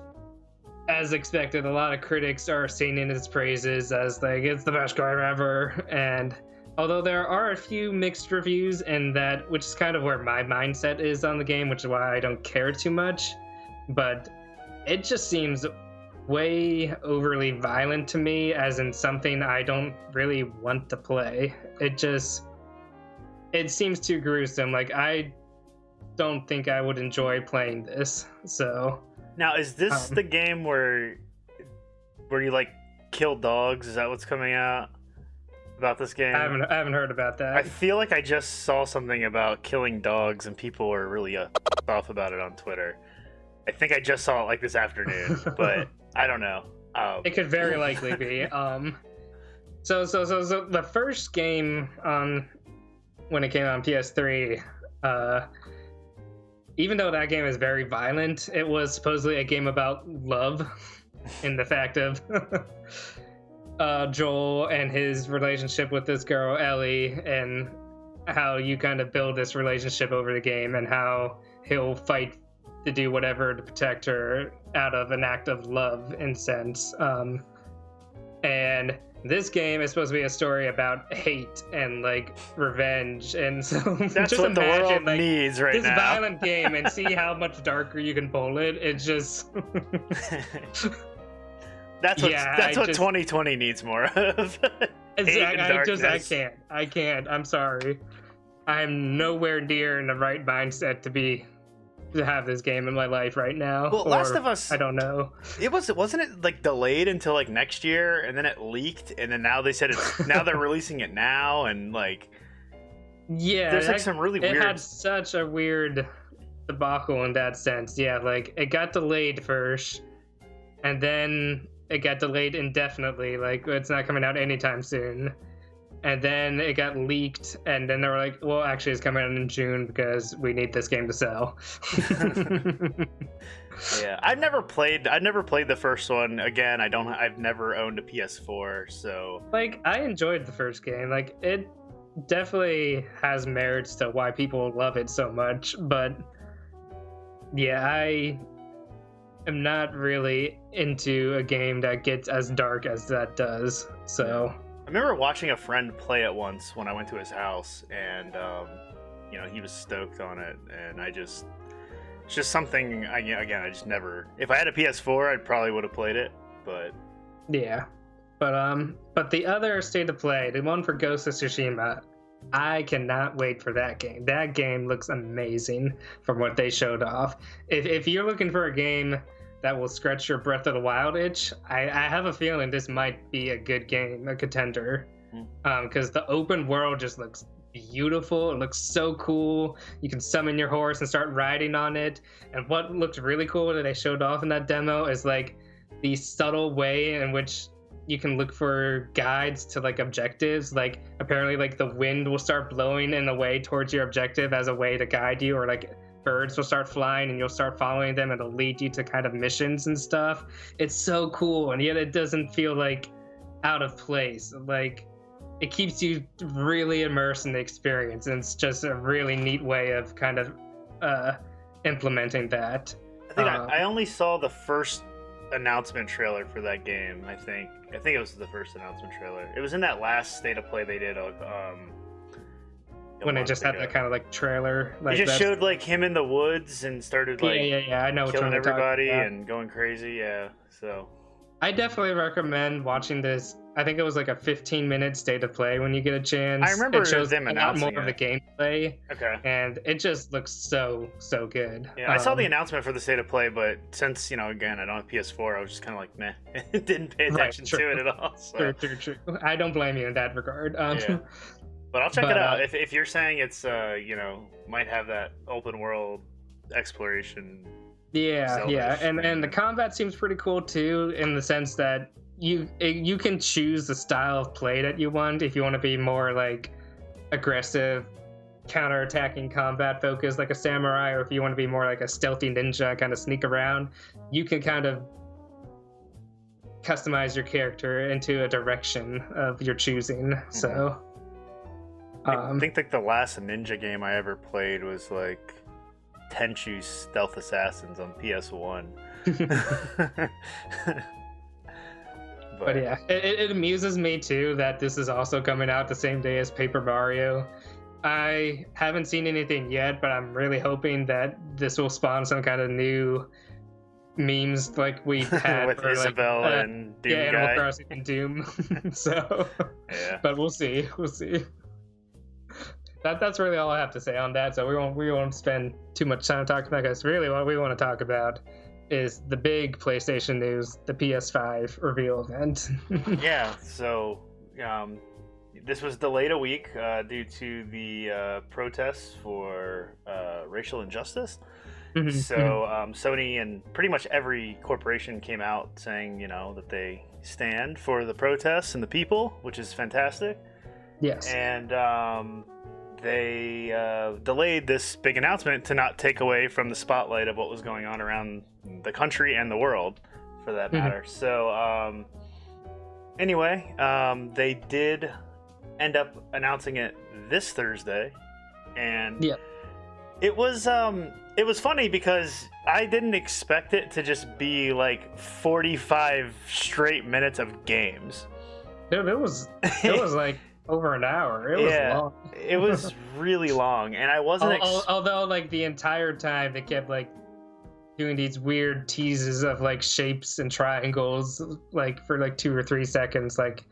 as expected, a lot of critics are singing its praises as like, it's the best game ever. And although there are a few mixed reviews, and that, which is kind of where my mindset is on the game, which is why I don't care too much, but it just seems way overly violent to me, as in something I don't really want to play. It seems too gruesome. Like, I don't think I would enjoy playing this. So now, is this the game where you like kill dogs? Is that what's coming out about this game? I haven't heard about that. I feel like I just saw something about killing dogs and people were really off about it on Twitter. I think I just saw it like this afternoon, but I don't know. It could very likely be. So the first game when it came on PS3, even though that game is very violent, it was supposedly a game about love, in the fact of Joel and his relationship with this girl Ellie, and how you kind of build this relationship over the game, and how he'll fight to do whatever to protect her out of an act of love, in sense. And this game is supposed to be a story about hate and like revenge, and so that's just what the imagine world like needs right this now. violent game and see how much darker you can pull it. It's just that's what 2020 needs more of. Exactly. I can't. I'm sorry. I'm nowhere near in the right mindset to be to have this game in my life right now. Well, Last of Us, I don't know. Wasn't it like delayed until like next year, and then it leaked, and then now they said now they're releasing it now, and like there's like some really weird. It had such a weird debacle in that sense. Yeah, like it got delayed first, and then it got delayed indefinitely. Like it's not coming out anytime soon. And then it got leaked, and then they were like, well, actually it's coming out in June because we need this game to sell. Yeah, I've never played the first one. Again, I've never owned a PS4, so like I enjoyed the first game. Like it definitely has merits to why people love it so much, but yeah, I am not really into a game that gets as dark as that does. So I remember watching a friend play it once when I went to his house, and he was stoked on it, and it's just something. I just never. If I had a PS4, I probably would have played it, but yeah. But the other state of play, the one for Ghost of Tsushima, I cannot wait for that game. That game looks amazing from what they showed off. If you're looking for a game that will scratch your Breath of the Wild itch, I have a feeling this might be a good game, a contender. Because the open world just looks beautiful. It looks so cool. You can summon your horse and start riding on it. And what looked really cool that they showed off in that demo is like the subtle way in which you can look for guides to like objectives. Like apparently like the wind will start blowing in a way towards your objective as a way to guide you, or like birds will start flying and you'll start following them and it'll lead you to kind of missions and stuff. It's so cool, and yet it doesn't feel like out of place. Like it keeps you really immersed in the experience, and it's just a really neat way of kind of implementing that. I think I only saw the first announcement trailer for that game. I think it was the first announcement trailer. It was in that last state of play they did. When they just had that kind of like trailer, like they just showed like him in the woods and started like I know killing everybody and going crazy. Yeah, so I definitely recommend watching this. I think it was like a 15-minute state of play when you get a chance. I remember it shows them a lot announcing more of the gameplay. Okay. And it just looks so good. Yeah, I saw the announcement for the state of play, but since again I don't have PS4, I was just kind of like meh, didn't pay attention to it at all. So. True. I don't blame you in that regard. Yeah. But I'll check it out. If you're saying it's might have that open world exploration. Yeah, and the combat seems pretty cool too, in the sense that you can choose the style of play that you want. If you want to be more like aggressive, counter-attacking combat focused like a samurai, or if you want to be more like a stealthy ninja, kind of sneak around, you can kind of customize your character into a direction of your choosing. Mm-hmm. So I think like the last ninja game I ever played was like Tenchu Stealth Assassins on PS1. But yeah, it amuses me too that this is also coming out the same day as Paper Mario. I haven't seen anything yet, but I'm really hoping that this will spawn some kind of new memes like we had with for Isabelle and Doom Animal Crossing and Doom. So, yeah. But we'll see. That's really all I have to say on that. So we won't spend too much time talking about it, because really what we want to talk about is the big PlayStation news, the PS5 reveal event. Yeah, so this was delayed a week due to the protests for racial injustice. Mm-hmm. So Sony and pretty much every corporation came out saying, that they stand for the protests and the people, which is fantastic. Yes. And they delayed this big announcement to not take away from the spotlight of what was going on around the country and the world, for that matter. Mm-hmm. So anyway, they did end up announcing it this Thursday, and it was funny because I didn't expect it to just be like 45 straight minutes of games. Dude, it was like over an hour. It was long. It was really long, and I wasn't. Although, like the entire time, they kept like doing these weird teases of like shapes and triangles, like for like 2 or 3 seconds. Like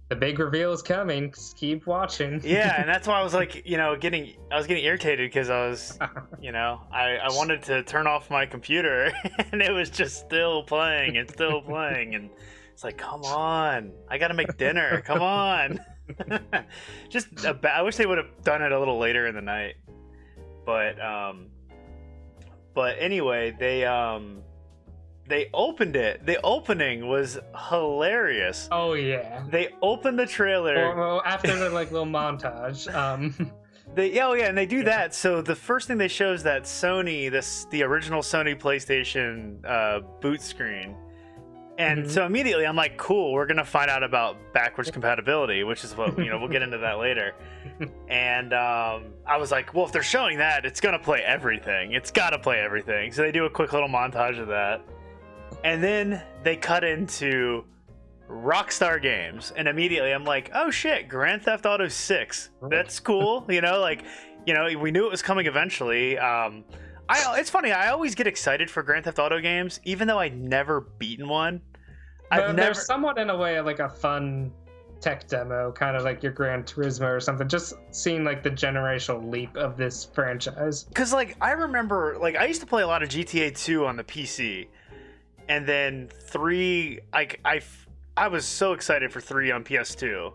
the big reveal is coming. Just keep watching. Yeah, and that's why I was like, I was getting irritated because I was, I wanted to turn off my computer and it was just still playing and still playing, and it's like, come on, I gotta make dinner, come on. I wish they would have done it a little later in the night, but anyway, they opened it. The opening was hilarious. Oh yeah. They opened the trailer. Well, after the little montage. And they do that. So the first thing they show is that Sony, the original Sony PlayStation boot screen. And so immediately I'm like, cool, we're gonna find out about backwards compatibility, which is what we'll get into that later. And I was like, well, if they're showing that, it's gonna play everything. It's gotta play everything. So they do a quick little montage of that. And then they cut into Rockstar Games, and immediately I'm like, oh shit, Grand Theft Auto 6. That's cool. We knew it was coming eventually. It's funny, I always get excited for Grand Theft Auto games, even though I've never beaten one. They're somewhat in a way like a fun tech demo, kind of like your Gran Turismo or something, just seeing the generational leap of this franchise. Because I remember, I used to play a lot of GTA 2 on the PC. And then 3, I was so excited for 3 on PS2.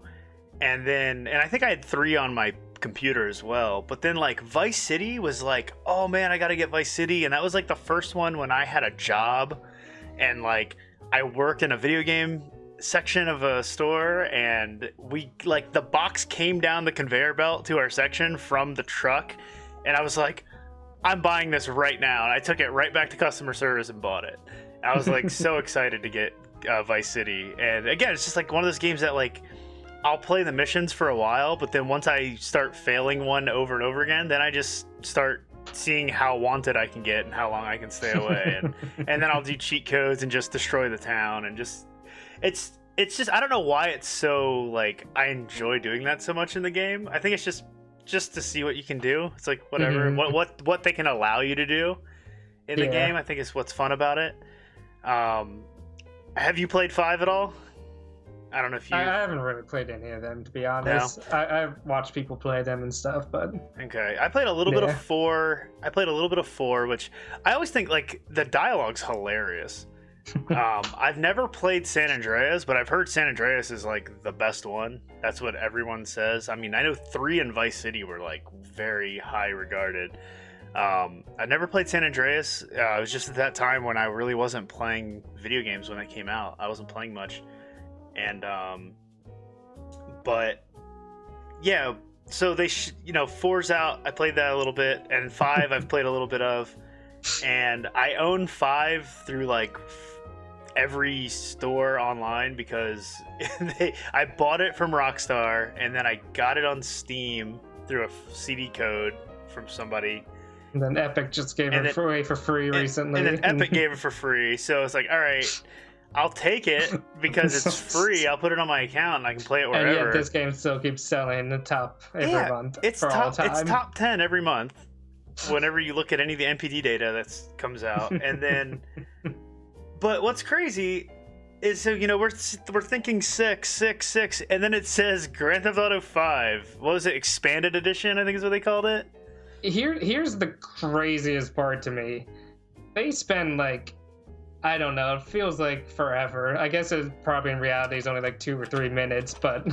And I think I had 3 on my computer as well. But then Vice City was oh man, I gotta get Vice City. And that was the first one when I had a job. And I worked in a video game section of a store. And we the box came down the conveyor belt to our section from the truck. And I was like, I'm buying this right now. And I took it right back to customer service and bought it. I was so excited to get Vice City, and again, it's just one of those games that I'll play the missions for a while, but then once I start failing one over and over again, then I just start seeing how wanted I can get and how long I can stay away, and then I'll do cheat codes and just destroy the town, and it's just I don't know why it's so I enjoy doing that so much in the game. I think it's just to see what you can do. It's whatever what they can allow you to do in the game. I think is what's fun about it. Have you played 5 at all? I don't know if you... I haven't really played any of them, to be honest. No? I've watched people play them and stuff, but... Okay. I played a little bit of 4. I played a little bit of 4, which I always think, the dialogue's hilarious. I've never played San Andreas, but I've heard San Andreas is, the best one. That's what everyone says. I mean, I know 3 and Vice City were, very high regarded. I never played San Andreas. It was just at that time when I really wasn't playing video games when they came out. I wasn't playing much. And, but, yeah, so they, 4's out. I played that a little bit. And 5 I've played a little bit of. And I own 5 through, every store online because I bought it from Rockstar. And then I got it on Steam through a CD code from somebody. And then Epic just gave it away for free recently. And then Epic gave it for free. So it's all right, I'll take it because it's free. I'll put it on my account and I can play it wherever. And yet this game still keeps selling the top every month. It's all time. It's top 10 every month whenever you look at any of the NPD data that comes out. And then, but what's crazy is, so, we're thinking 6, and then it says Grand Theft Auto 5. What was it? Expanded Edition, I think is what they called it. Here's the craziest part to me. They spend I don't know, it feels like forever. I guess it probably in reality is only 2 or 3 minutes, but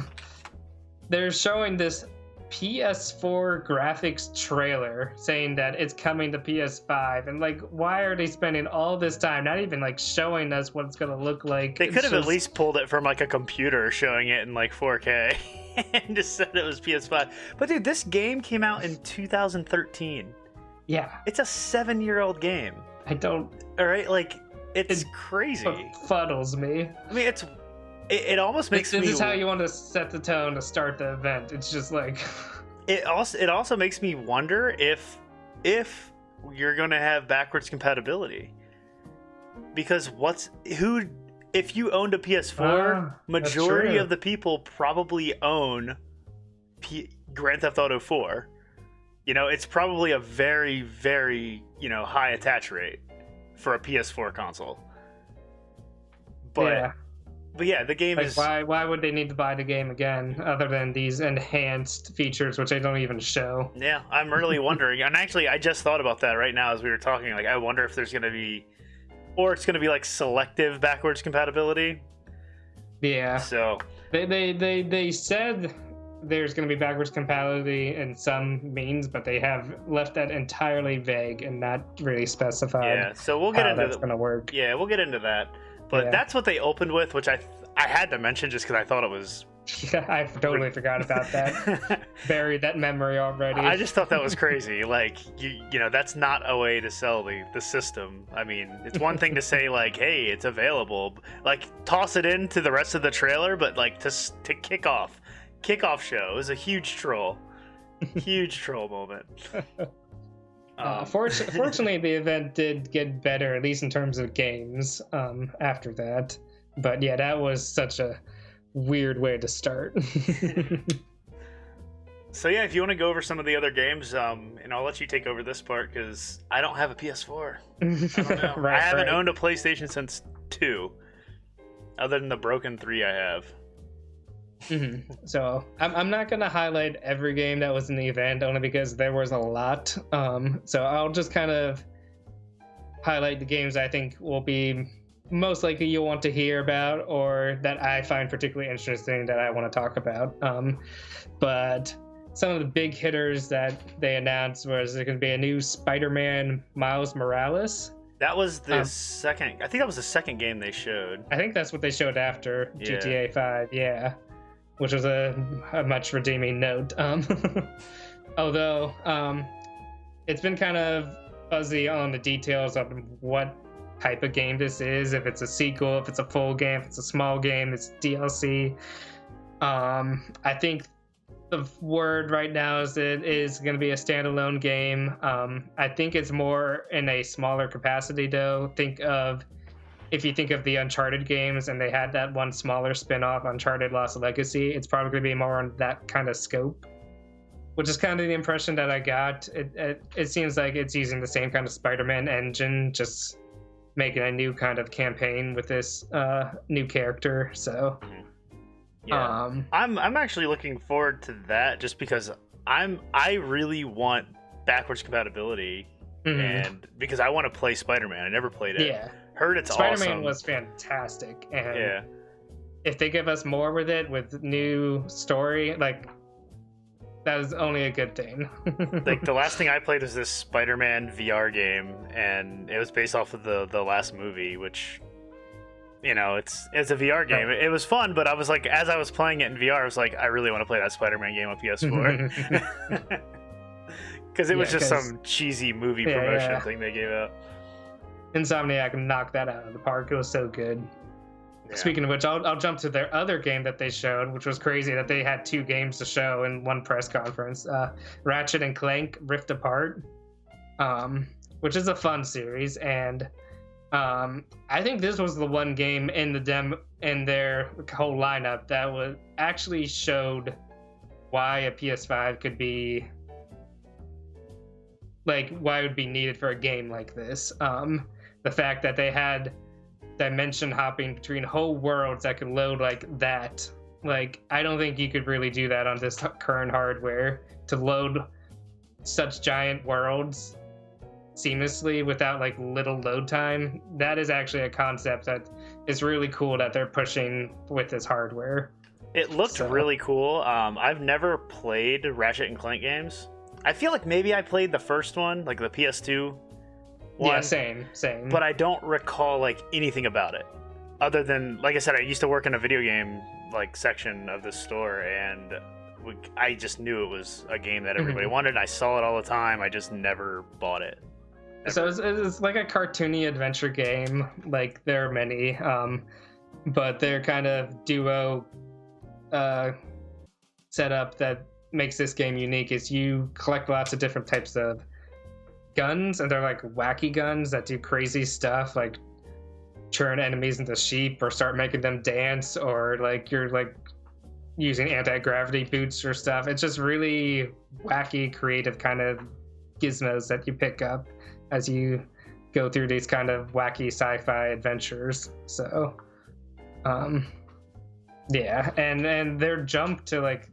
they're showing this PS4 graphics trailer saying that it's coming to PS5, and why are they spending all this time not even showing us what it's gonna look like? They could have at least pulled it from a computer showing it in 4K. And just said it was PS5. But dude, this game came out in 2013. Yeah. It's a 7-year-old game. I don't... Alright, it's crazy. It fuddles me. I mean, it almost makes me... This is how you want to set the tone to start the event. It's just It also makes me wonder if you're going to have backwards compatibility. Because if you owned a PS4, majority of the people probably own Grand Theft Auto 4. It's probably a very, very, high attach rate for a PS4 console. But But yeah, the game Like, is... why would they need to buy the game again, other than these enhanced features, which they don't even show? Yeah, I'm really wondering. And actually, I just thought about that right now as we were talking. Like, I wonder if there's going to be... Or it's going to be, like, selective backwards compatibility. Yeah. So... They said there's going to be backwards compatibility in some means, but they have left that entirely vague and not really specified. Yeah, so we'll get how into that's going to work. Yeah, we'll get into that. But Yeah. that's what they opened with, which I had to mention just because I thought it was... Yeah, I totally forgot about that. Buried that memory already. I just thought that was crazy. Like, you know, that's not a way to sell the system. I mean, it's one thing to say, like, hey, it's available. Like, toss it into the rest of the trailer, but, like, to kickoff show is a huge troll. Huge troll moment. Fortunately, the event did get better, at least in terms of games, after that. But yeah, that was such a weird way to start. So yeah, if you want to go over some of the other games, and I'll let you take over this part because I don't have a PS4. I don't know. Right, I haven't right. owned a PlayStation since 2, other than the broken 3 I have. So I'm not gonna highlight every game that was in the event, only because there was a lot. So I'll just kind of highlight the games I think will be most likely you'll want to hear about, or that I find particularly interesting that I want to talk about. But some of the big hitters that they announced was there's going to be a new Spider-Man Miles Morales. That was the second. I think that was the second game they showed. I think that's what they showed after Yeah. GTA 5. Yeah, which was a much redeeming note. Although it's been kind of fuzzy on the details of what type of game this is, if it's a sequel, if it's a full game, if it's a small game, it's DLC. I think the word right now is that it is going to be a standalone game. I think it's more in a smaller capacity though. If you think of the Uncharted games, and they had that one smaller spin-off, Uncharted Lost Legacy, it's probably going to be more on that kind of scope, which is kind of the impression that I got. It seems like it's using the same kind of Spider-Man engine, just making a new kind of campaign with this new character. So Yeah. I'm actually looking forward to that just because I really want backwards compatibility, and because I want to play Spider-Man. I never played it. Yeah, Heard it's Spider-Man awesome. was fantastic, and Yeah. if they give us more with it, with new story, like, that is only a good thing. Like the last thing I played was this Spider-Man VR game, and it was based off of the last movie, which, you know, it's a VR game. Right. It was fun, but I was like, as I was playing it in VR, I was like, I really want to play that Spider-Man game on PS4 because it was just some cheesy movie promotion thing they gave out. Insomniac knocked that out of the park. It was so good. Yeah. Speaking of which, I'll jump to their other game that they showed, which was crazy that they had 2 games to show in one press conference. Ratchet and Clank Rift Apart, which is a fun series, and I think this was the one game in their whole lineup that was actually showed why a PS5 could be, like, why it would be needed for a game like this. The fact that they had dimension hopping between whole worlds that could load like that. Like, I don't think you could really do that on this current hardware, to load such giant worlds seamlessly without like little load time. That is actually a concept that is really cool that they're pushing with this hardware. It looked really cool. I've never played Ratchet and Clank games. I feel like maybe I played the first one, like the PS2 one. Yeah, same. But I don't recall like anything about it, other than, like I said, I used to work in a video game like section of the store, and I just knew it was a game that everybody wanted. I saw it all the time. I just never bought it. So it's like a cartoony adventure game. Like, there are many, but they're kind of duo setup that makes this game unique. Is you collect lots of different types of guns, and they're like wacky guns that do crazy stuff, like turn enemies into sheep or start making them dance, or like you're like using anti-gravity boots or stuff. It's just really wacky, creative kind of gizmos that you pick up as you go through these kind of wacky sci-fi adventures. So Yeah, and their jump to like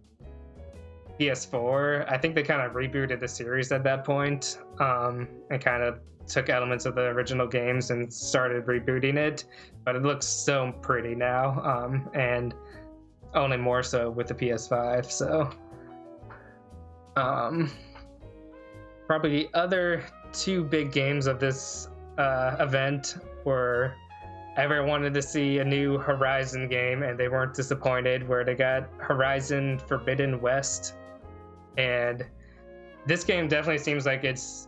PS4, I think they kind of rebooted the series at that point, and kind of took elements of the original games and started rebooting it. But it looks so pretty now, and only more so with the PS5. So, probably the other two big games of this event were, everyone wanted to see a new Horizon game, and they weren't disappointed, where they got Horizon Forbidden West. And this game definitely seems like it's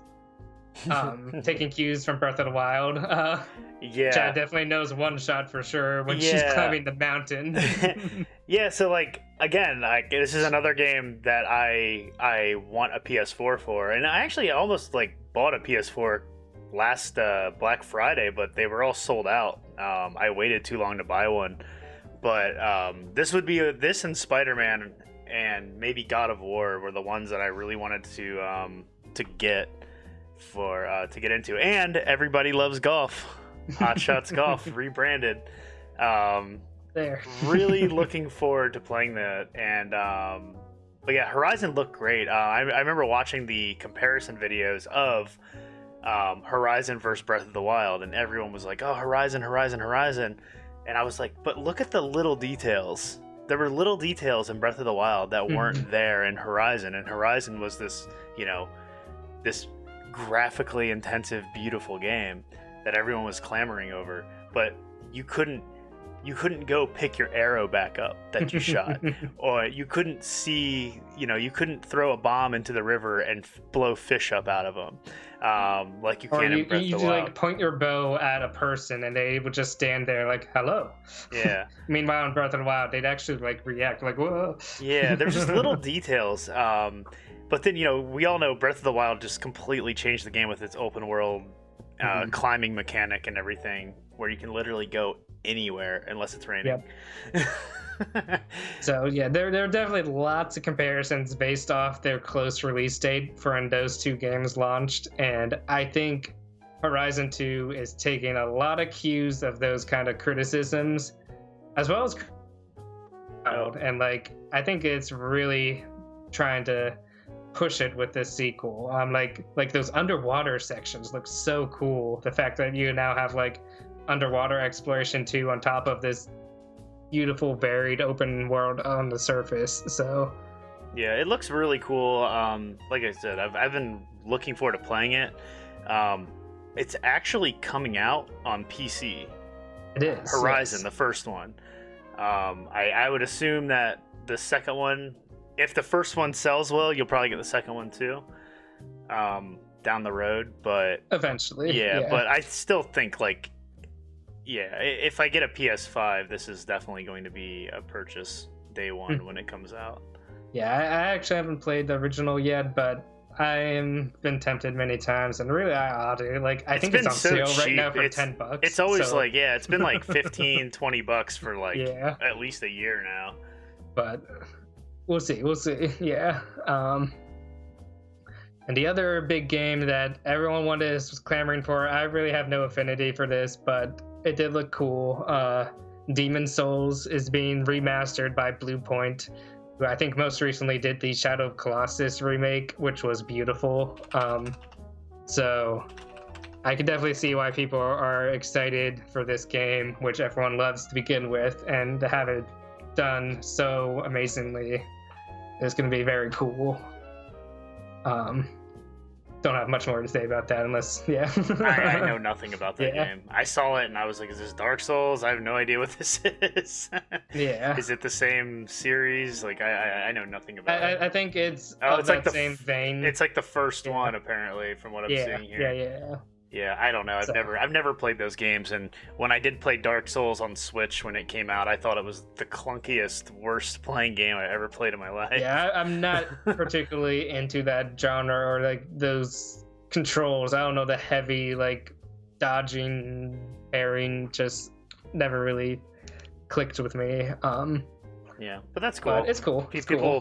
taking cues from Breath of the Wild. Yeah. Chad definitely knows one shot for sure when she's climbing the mountain. Yeah, so like again, like this is another game that I want a PS4 for, and I actually almost like bought a PS4 last Black Friday, but they were all sold out. I waited too long to buy one, but this would be this and Spider-Man and maybe God of War were the ones that I really wanted to get into. And Everybody Loves Golf, Hot Shots Golf rebranded. There. Really looking forward to playing that. And but yeah, Horizon looked great. I remember watching the comparison videos of Horizon versus Breath of the Wild, and everyone was like, oh, Horizon, and I was like, but look at the little details. There were little details in Breath of the Wild that weren't there in Horizon, and Horizon was this, this graphically intensive, beautiful game that everyone was clamoring over, but you couldn't go pick your arrow back up that you shot, or you couldn't see, you couldn't throw a bomb into the river and blow fish up out of them, like you can in Breath of the Wild. You like point your bow at a person and they would just stand there like, hello. Yeah. Meanwhile, in Breath of the Wild, they'd actually like react like, whoa. Yeah, there's just little details. But then, we all know Breath of the Wild just completely changed the game with its open world climbing mechanic and everything, where you can literally go anywhere unless it's raining. Yep. So yeah, there are definitely lots of comparisons based off their close release date for when those two games launched, and I think Horizon 2 is taking a lot of cues of those kind of criticisms, as well as and like I think it's really trying to push it with this sequel. Like those underwater sections look so cool. The fact that you now have like underwater exploration too on top of this beautiful varied open world on the surface. So yeah, it looks really cool. Like I said, I've been looking forward to playing it. It's actually coming out on PC. It is Horizon, yes. The first one. I would assume that the second one, if the first one sells well, you'll probably get the second one too, down the road. But eventually, yeah. But I still think like, yeah, if I get a PS5, this is definitely going to be a purchase day one when it comes out. Yeah, I actually haven't played the original yet, but I've been tempted many times, and really I ought to. Like, I think it's on sale right now for $10. It's always like, yeah, it's been like $15-$20 for like at least a year now. But we'll see. Yeah. And the other big game that everyone was clamoring for, I really have no affinity for this, but it did look cool. Demon's Souls is being remastered by Bluepoint, who I think most recently did the Shadow of Colossus remake, which was beautiful. So I could definitely see why people are excited for this game, which everyone loves to begin with, and to have it done so amazingly is going to be very cool. Don't have much more to say about that unless, I know nothing about that game. I saw it and I was like, is this Dark Souls? I have no idea what this is. Yeah. Is it the same series? Like, I know nothing about it. I think it's it's like the same vein. It's like the first one, apparently, from what I'm seeing here. Yeah. Yeah, I don't know. I've never played those games, and when I did play Dark Souls on Switch when it came out, I thought it was the clunkiest, worst playing game I ever played in my life. Yeah, I'm not particularly into that genre or like those controls. I don't know, the heavy like dodging, parrying just never really clicked with me. Yeah, but that's cool. But it's cool.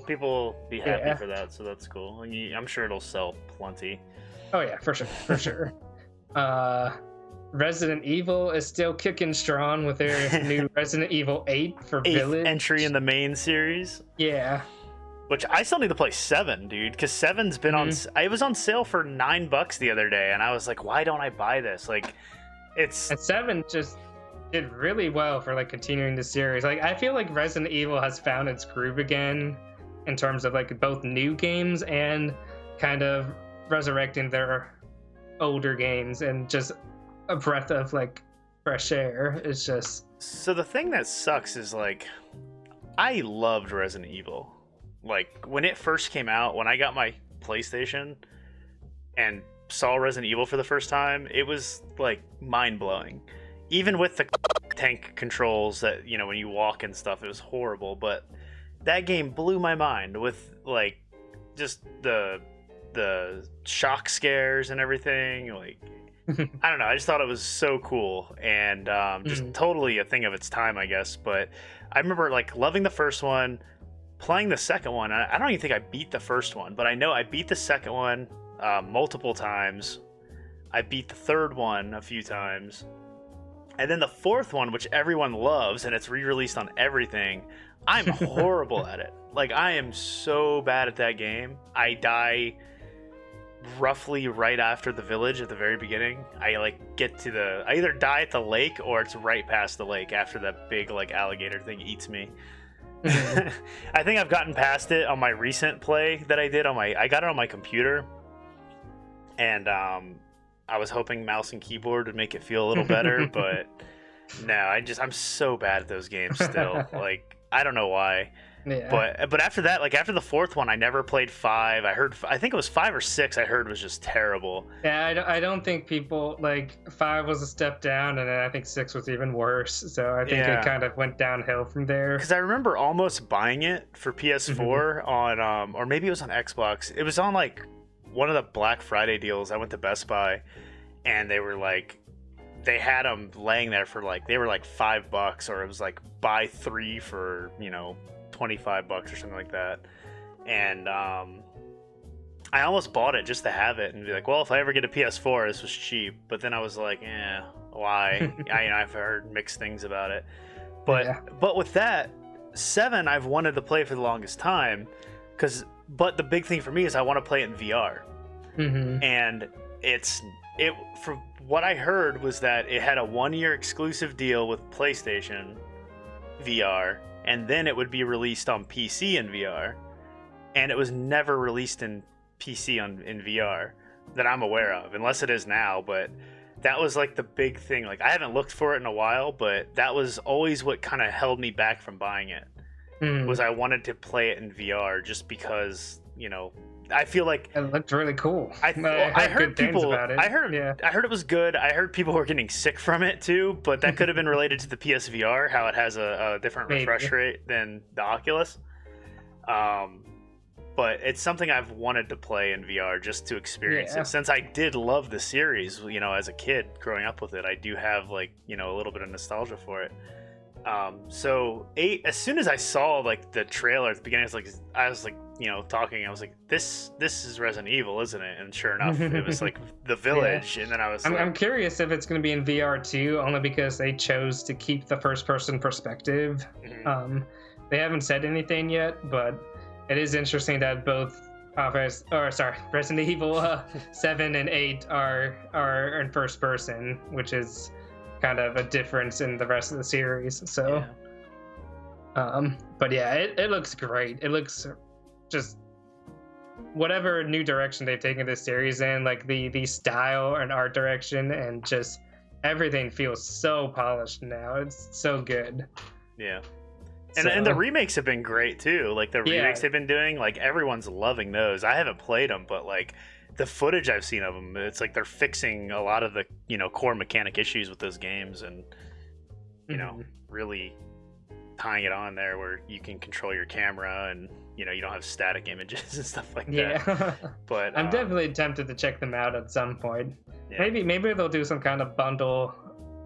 People be happy for that, so that's cool. I'm sure it'll sell plenty. Oh yeah, for sure. Resident Evil is still kicking strong with their new Resident Evil 8 for Eighth Village. entry in the main series. Yeah. Which I still need to play 7, dude, because 7's been on. It was on sale for $9 the other day, and I was like, why don't I buy this? Like, it's. And 7 just did really well for like continuing the series. Like, I feel like Resident Evil has found its groove again in terms of like both new games and kind of resurrecting their older games, and just a breath of like fresh air. It's just. So the thing that sucks is like, I loved Resident Evil. Like, when it first came out, when I got my PlayStation and saw Resident Evil for the first time, it was like mind-blowing. Even with the tank controls that, you know, when you walk and stuff, it was horrible. But that game blew my mind with like just the shock scares and everything. Like, I don't know, I just thought it was so cool, and just totally a thing of its time, I guess. But I remember like loving the first one, playing the second one. I don't even think I beat the first one, but I know I beat the second one multiple times. I beat the third one a few times, and then the fourth one, which everyone loves and it's re-released on everything, I'm horrible at it. Like, I am so bad at that game. I die roughly right after the village at the very beginning. I like get to I either die at the lake or it's right past the lake after that big like alligator thing eats me. I think I've gotten past it on my recent play that I did I got it on my computer, and I was hoping mouse and keyboard would make it feel a little better, but no, I'm so bad at those games still. Like, I don't know why. Yeah. But after that, like after the fourth one, I never played 5. I think it was 5 or 6 I heard was just terrible. Yeah, I don't think people, like, 5 was a step down, and then I think 6 was even worse. So I think it kind of went downhill from there. Because I remember almost buying it for PS4 on, or maybe it was on Xbox. It was on like one of the Black Friday deals. I went to Best Buy, and they were like, they had them laying there for like, they were like $5, or it was like buy 3 for, you know, $25 or something like that. And I almost bought it just to have it and be like, well, if I ever get a PS4, this was cheap. But then I was like, why? I've heard mixed things about it. But with that 7, I've wanted to play for the longest time, but the big thing for me is I want to play it in VR. And from what I heard was that it had a 1-year exclusive deal with PlayStation VR, and then it would be released on PC in VR, and it was never released in PC in VR that I'm aware of, unless it is now. But that was like the big thing. Like, I haven't looked for it in a while, but that was always what kind of held me back from buying it. Was I wanted to play it in VR just because, you know, I feel like it looked really cool. I heard people about it. I heard it was good. I heard people were getting sick from it too, but that could have been related to the PSVR, how it has a different refresh rate than the Oculus. But it's something I've wanted to play in VR just to experience it. Since I did love the series, you know, as a kid growing up with it, I do have like, you know, a little bit of nostalgia for it. So 8, as soon as I saw like the trailer at the beginning, I was like, you know, talking, I was like, this is Resident Evil, isn't it? And sure enough, it was like the village. And then I was I'm curious if it's going to be in VR too, only because they chose to keep the first person perspective. They haven't said anything yet, but it is interesting that both Resident Evil 7 and 8 are in first person, which is kind of a difference in the rest of the series. So but yeah, it looks great. It looks just whatever new direction they've taken this series in, like the style and art direction, and just everything feels so polished now. It's so good. And the remakes have been great too. Like the remakes they've been doing, like everyone's loving those. I haven't played them, but like the footage I've seen of them, it's like they're fixing a lot of the, you know, core mechanic issues with those games, and you know, really tying it on there where you can control your camera, and you know, you don't have static images and stuff like that. But I'm definitely tempted to check them out at some point. Maybe they'll do some kind of bundle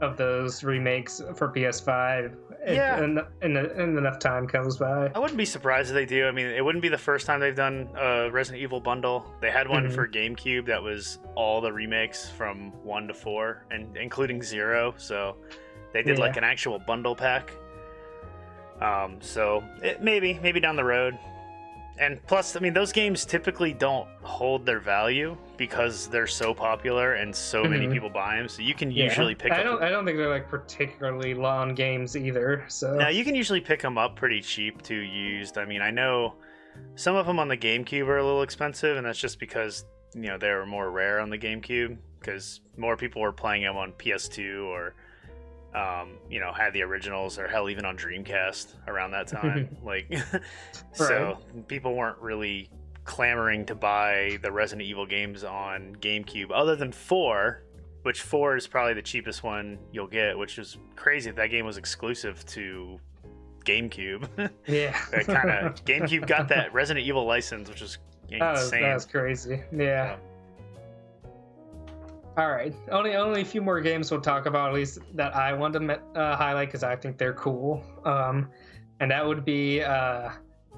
of those remakes for PS5. Yeah. And enough time comes by. I wouldn't be surprised if they do. I mean, it wouldn't be the first time they've done a Resident Evil bundle. They had one for GameCube that was all the remakes from 1 to 4, and including 0. So they did like an actual bundle pack. So maybe down the road. And plus, I mean, those games typically don't hold their value because they're so popular and so many people buy them. So you can usually pick I don't think they're like particularly long games either. So now you can usually pick them up pretty cheap to used. I mean, I know some of them on the GameCube are a little expensive, and that's just because they were more rare on the GameCube because more people were playing them on PS2 or had the originals, or hell, even on Dreamcast around that time. So people weren't really clamoring to buy the Resident Evil games on GameCube, other than 4, which 4 is probably the cheapest one you'll get, which is crazy that game was exclusive to GameCube. Yeah. GameCube got that Resident Evil license, which is insane. That was crazy. Yeah. All right, only a few more games we'll talk about, at least that I want to highlight because I think they're cool. And that would be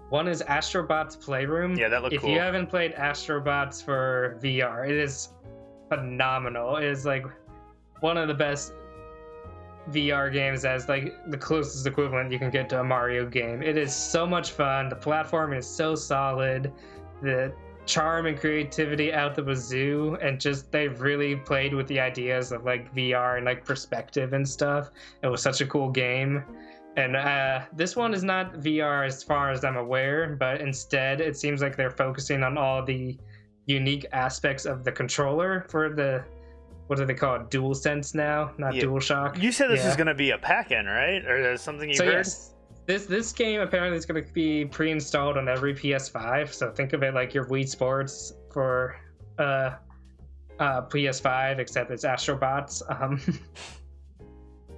one is Astrobot's Playroom. Yeah, that looked cool. If you haven't played Astrobots for VR, it is phenomenal. It is like one of the best VR games, as like the closest equivalent you can get to a Mario game. It is so much fun. The platform is so solid. The charm and creativity out the wazoo, and just they really played with the ideas of like VR and like perspective and stuff. It was such a cool game. And this one is not VR as far as I'm aware, but instead it seems like they're focusing on all the unique aspects of the controller for the, what do they call it, DualSense now, not DualShock. You said this is going to be a pack-in, right? Or there's something you heard? Yes. This game apparently is going to be pre-installed on every PS5, so think of it like your Wii Sports for PS5, except it's Astrobots.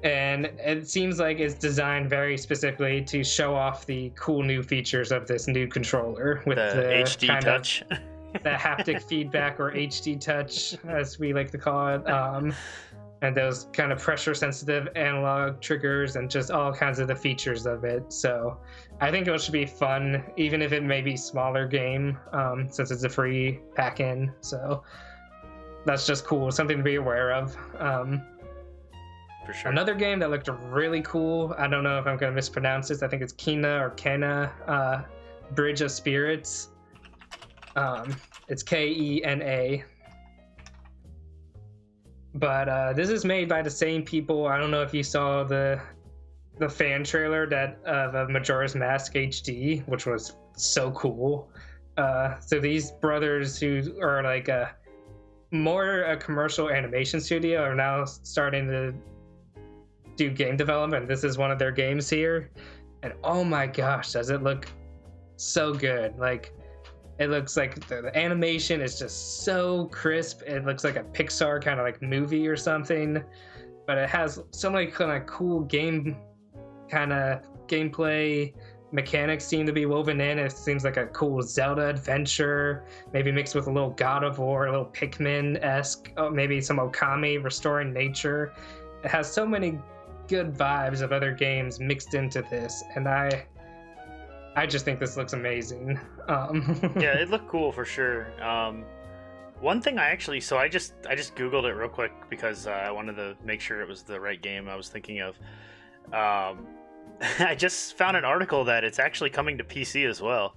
And it seems like it's designed very specifically to show off the cool new features of this new controller with the HD touch. The haptic feedback, or HD touch, as we like to call it. And those kind of pressure sensitive analog triggers and just all kinds of the features of it. So I think it should be fun, even if it may be a smaller game, since it's a free pack-in. So that's just cool, something to be aware of. For sure. Another game that looked really cool, I don't know if I'm going to mispronounce this, I think it's Kena, Bridge of Spirits. It's Kena. But this is made by the same people. I don't know if you saw the fan trailer of Majora's Mask HD, which was so cool. So these brothers, who are like a commercial animation studio, are now starting to do game development. This is one of their games here, and oh my gosh, does it look so good. Like, it looks like the animation is just so crisp. It looks like a Pixar kind of like movie or something, but it has so many kind of cool gameplay mechanics seem to be woven in. It seems like a cool Zelda adventure, maybe mixed with a little God of War, a little Pikmin-esque, maybe some Okami, restoring nature. It has so many good vibes of other games mixed into this, and I just think this looks amazing. Yeah, it looked cool for sure. One thing I just Googled it real quick because I wanted to make sure it was the right game I was thinking of. I just found an article that it's actually coming to PC as well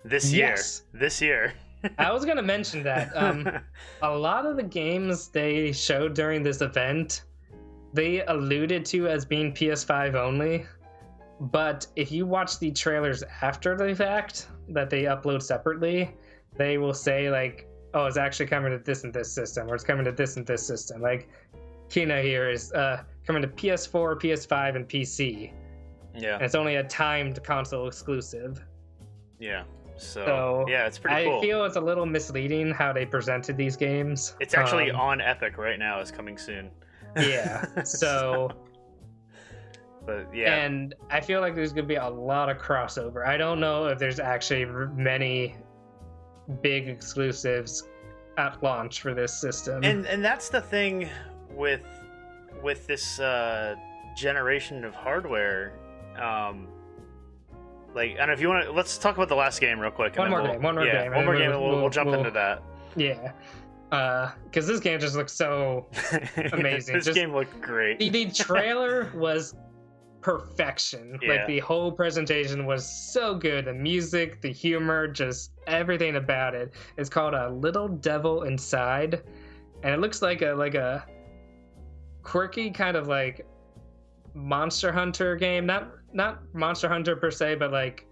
this year. This year. I was going to mention that. A lot of the games they showed during this event, they alluded to as being PS5 only. But if you watch the trailers after the fact that they upload separately, they will say like, oh, it's actually coming to this and this system, or it's coming to this and this system. Like Kina here is coming to PS4, PS5, and PC. Yeah. And it's only a timed console exclusive. Yeah. So yeah, it's pretty cool. I feel it's a little misleading how they presented these games. It's actually on Epic right now. It's coming soon. Yeah. So... But yeah, and I feel like there's gonna be a lot of crossover. I don't know if there's actually many big exclusives at launch for this system. And that's the thing with with this generation of hardware, like, I don't know if you want to. Let's talk about the last game real quick. One more game. One more game, and we'll jump into that. Yeah. Because this game just looks so amazing. This game looked great. The trailer was perfection. Yeah. Like, the whole presentation was so good. The music, the humor, just everything about it. It's called A Little Devil Inside, and it looks like a quirky kind of like Monster Hunter game. Not Monster Hunter per se, but like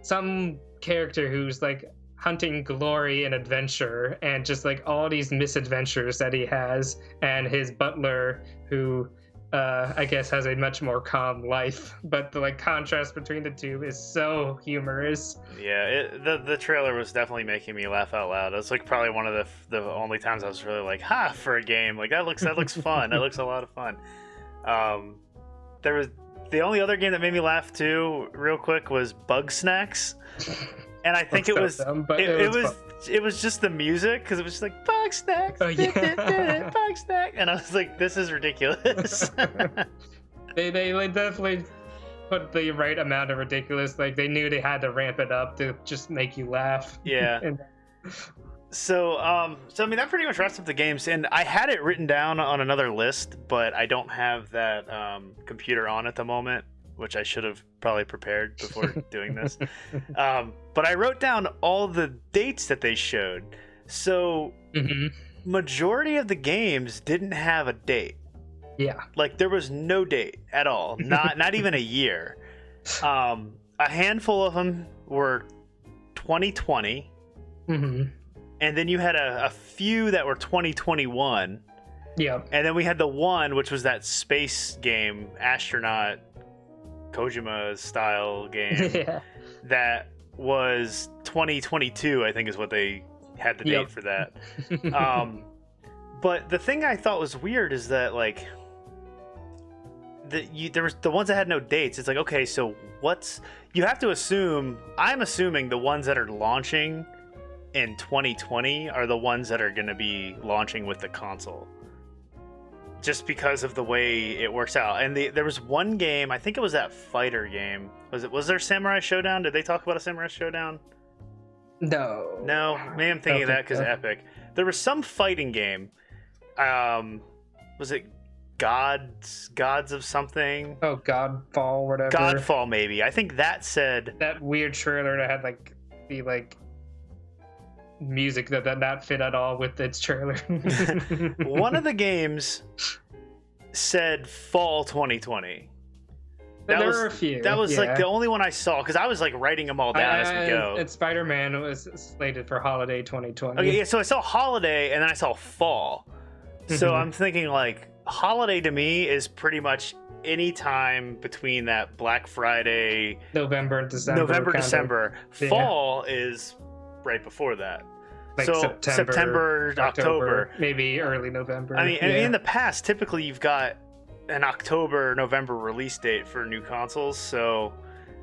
some character who's like hunting glory and adventure, and just like all these misadventures that he has, and his butler who I guess has a much more calm life, but the like contrast between the two is so humorous. Yeah, the trailer was definitely making me laugh out loud. It's like probably one of the only times I was really like, ha, for a game. Like, that looks fun. That looks a lot of fun. There was the only other game that made me laugh too, real quick, was Bug Snacks. And I think it was just the music, because it was just like Bug Snacks, Bug Snack, and I was like, this is ridiculous. they definitely put the right amount of ridiculous. Like, they knew they had to ramp it up to just make you laugh. Yeah. So I mean, that pretty much wraps up the games, and I had it written down on another list, but I don't have that computer on at the moment, which I should have probably prepared before doing this. But I wrote down all the dates that they showed. So majority of the games didn't have a date. Yeah. Like, there was no date at all. Not even a year. A handful of them were 2020. And then you had a few that were 2021. Yeah. And then we had the one, which was that space game, astronaut Kojima style game, that was 2022, I think is what they had the date for that. But the thing I thought was weird is that, like, there was the ones that had no dates. It's like, okay, so you have to assume, I'm assuming the ones that are launching in 2020 are the ones that are going to be launching with the console, just because of the way it works out. And there was one game, I think it was that fighter game. Was there Samurai Showdown? Did they talk about a Samurai Showdown? No, maybe I'm thinking of that because Epic. There was some fighting game. Was it Gods of something? Oh, Godfall, whatever. Godfall, maybe. I think that said that weird trailer that had like the like music that fit at all with its trailer. One of the games said fall 2020. There were a few. That was like the only one I saw, because I was like writing them all down as we go. And Spider-Man was slated for holiday 2020. Okay, yeah, so I saw holiday and then I saw fall. So I'm thinking, like, holiday to me is pretty much any time between that Black Friday, November, December. Fall is right before that. Like so September, October, maybe early November. I mean, in the past, typically you've got an October, November release date for new consoles. So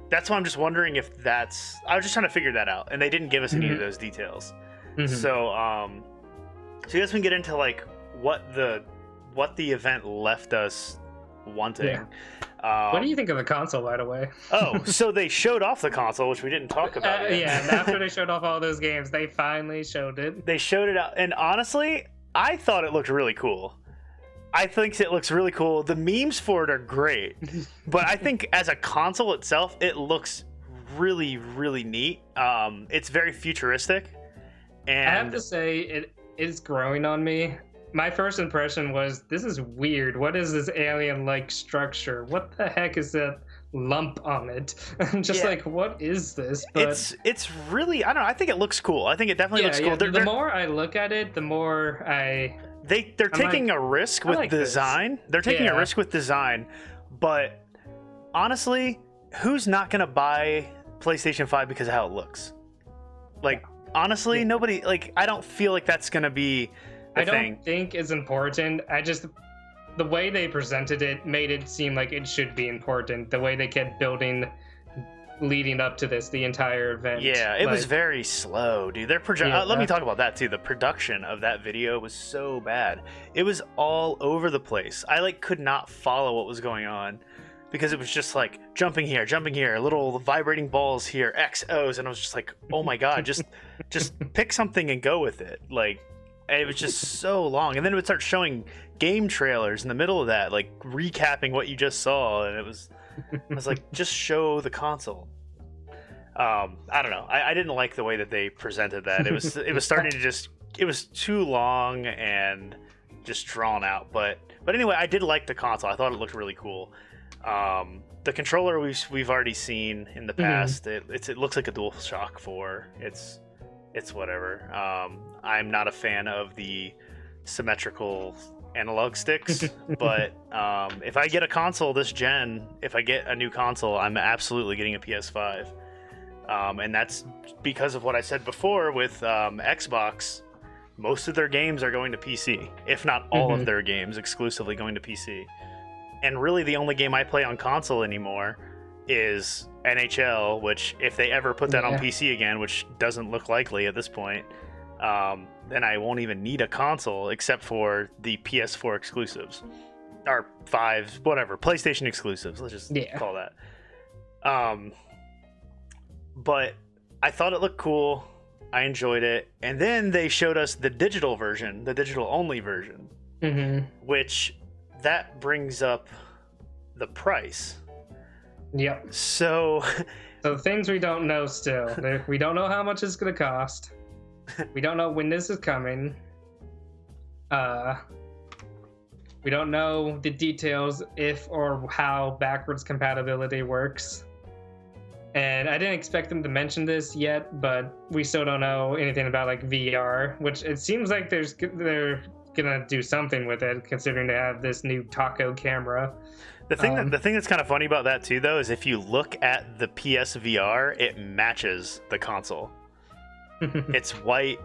that's why I'm just wondering if that's. I was just trying to figure that out, and they didn't give us any of those details. So I guess we can get into like what the event left us wanting. Yeah. What do you think of the console, by the way? So they showed off the console, which we didn't talk about yet. Yeah, and after they showed off all those games, they finally showed it. They showed it out, and honestly, I thought it looked really cool. I think it looks really cool. The memes for it are great, but I think as a console itself, it looks really, really neat. It's very futuristic. And I have to say, it is growing on me. My first impression was, this is weird. What is this alien-like structure? What the heck is that lump on it? I'm just like, what is this? But it's really, I don't know. I think it looks cool. I think it definitely looks cool. The more I look at it, the more they're taking a risk with design. They're taking a risk with design, but honestly, who's not gonna buy PlayStation 5 because of how it looks? Like, honestly, nobody. Like, I don't feel like that's gonna be. I don't think it's important. The way they presented it made it seem like it should be important. The way they kept building leading up to this, the entire event. Yeah, it was very slow, dude. Let me talk about that too. The production of that video was so bad. It was all over the place. I could not follow what was going on because it was just like jumping here, little vibrating balls here, XOs, and I was just like, oh my god, just pick something and go with it. It was just so long, and then it would start showing game trailers in the middle of that, recapping what you just saw, and I was like, just show the console. I don't know. I didn't like the way that they presented that. It was starting to it was too long and just drawn out. But anyway, I did like the console. I thought it looked really cool. The controller we've already seen in the past. It looks like a DualShock 4. It's whatever. I'm not a fan of the symmetrical analog sticks, but if I get a console this gen, if I get a new console, I'm absolutely getting a PS5. And that's because of what I said before with Xbox. Most of their games are going to PC, if not all of their games exclusively going to PC. And really the only game I play on console anymore is NHL, which if they ever put that on PC again, which doesn't look likely at this point, then I won't even need a console except for the PS4 exclusives. Or 5, whatever, PlayStation exclusives, let's just call that. But I thought it looked cool. I enjoyed it. And then they showed us the digital version, the digital-only version, which that brings up the price. Yep. So things we don't know still. We don't know how much it's going to cost. We don't know when this is coming. We don't know the details if or how backwards compatibility works. And I didn't expect them to mention this yet, but we still don't know anything about VR, which it seems like they're gonna do something with it, considering they have this new taco camera. The thing that's kind of funny about that too, though, is if you look at the PSVR, it matches the console. It's white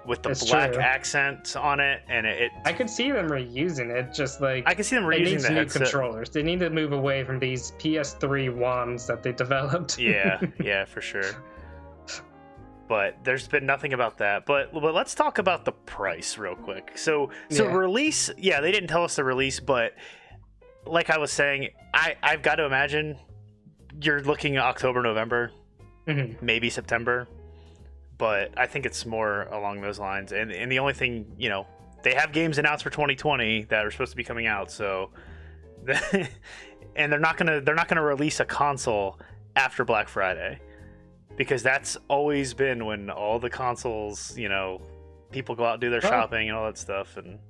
with the black accents on it, and I could see them reusing it, just I can see them reusing the new controllers. They need to move away from these PS3 wands that they developed. yeah, for sure. But there's been nothing about that. But let's talk about the price real quick. So release, they didn't tell us the release, but like I was saying, I've got to imagine you're looking at October, November, maybe September. But I think it's more along those lines. And the only thing, they have games announced for 2020 that are supposed to be coming out. So, and they're not gonna release a console after Black Friday, because that's always been when all the consoles, people go out and do their shopping and all that stuff. And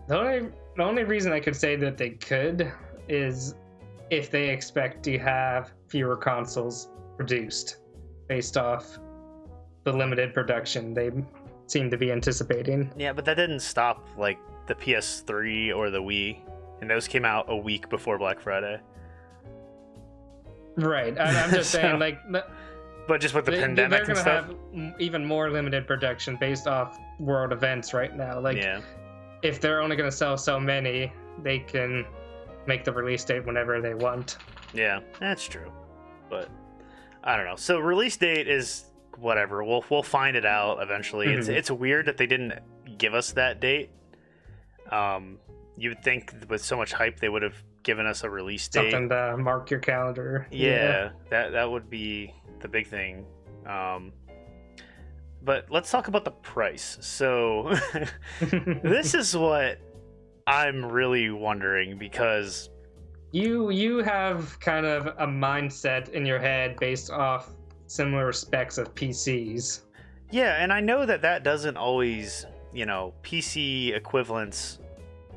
the only reason I could say that they could is if they expect to have fewer consoles produced based off the limited production they seem to be anticipating. Yeah, but that didn't stop the PS3 or the Wii, and those came out a week before Black Friday. Right, I'm just saying but just with the pandemic and stuff, they're gonna have even more limited production based off world events right now. If they're only gonna sell so many, they can make the release date whenever they want. Yeah, that's true, but I don't know. So release date is whatever. We'll find it out eventually. It's weird that they didn't give us that date. You would think with so much hype they would have given us a release date, something to mark your calendar. That would be the big thing. But let's talk about the price. So this is what I'm really wondering, because you have kind of a mindset in your head based off similar specs of PCs. Yeah, and I know that doesn't always, PC equivalents,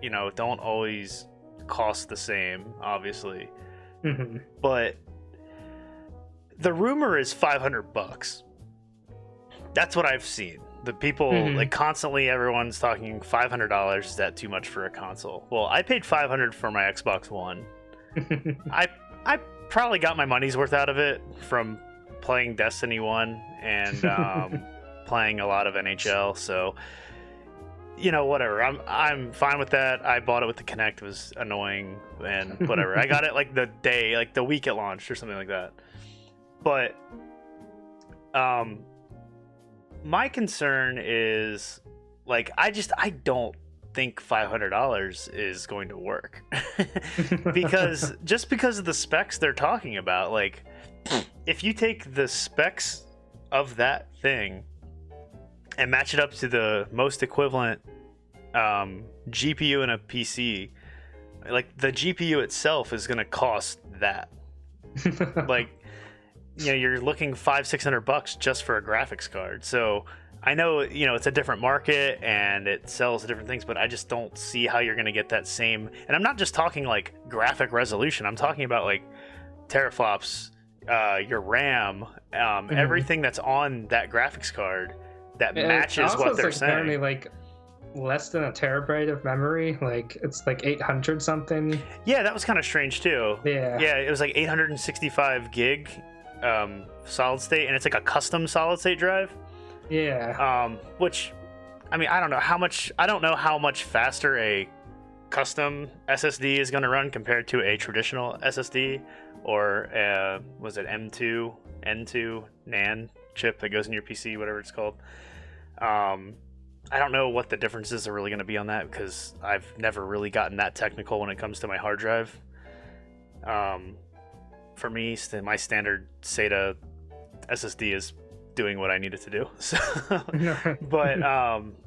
don't always cost the same, obviously. But the rumor is $500. That's what I've seen. The people constantly, everyone's talking $500. Is that too much for a console? Well, I paid $500 for my Xbox One. I probably got my money's worth out of it from playing Destiny 1 and playing a lot of NHL, so whatever. I'm fine with that. I bought it with the Kinect. It was annoying and whatever. I got it the week it launched or something like that. But my concern is, like, I don't think $500 is going to work. Because of the specs they're talking about, like, if you take the specs of that thing and match it up to the most equivalent GPU in a PC, like, the GPU itself is going to cost that. Like, you know, you're looking $500-600 just for a graphics card. So I know, you know, it's a different market and it sells different things, but I just don't see how you're going to get that same. And I'm not just talking like graphic resolution. I'm talking about like teraflops, your RAM, everything that's on that graphics card that matches what they're saying. Apparently, like, less than a terabyte of memory. Like, it's like 800 something. Yeah, that was kind of strange too. Yeah, it was like 865 gig solid state, and it's like a custom solid state drive. Which, I mean, I don't know how much faster a custom SSD is going to run compared to a traditional SSD, or was it N2 NAND chip that goes in your PC, whatever it's called. I don't know what the differences are really going to be on that, because I've never really gotten that technical when it comes to my hard drive. For me, my standard SATA SSD is doing what I need it to do. So, but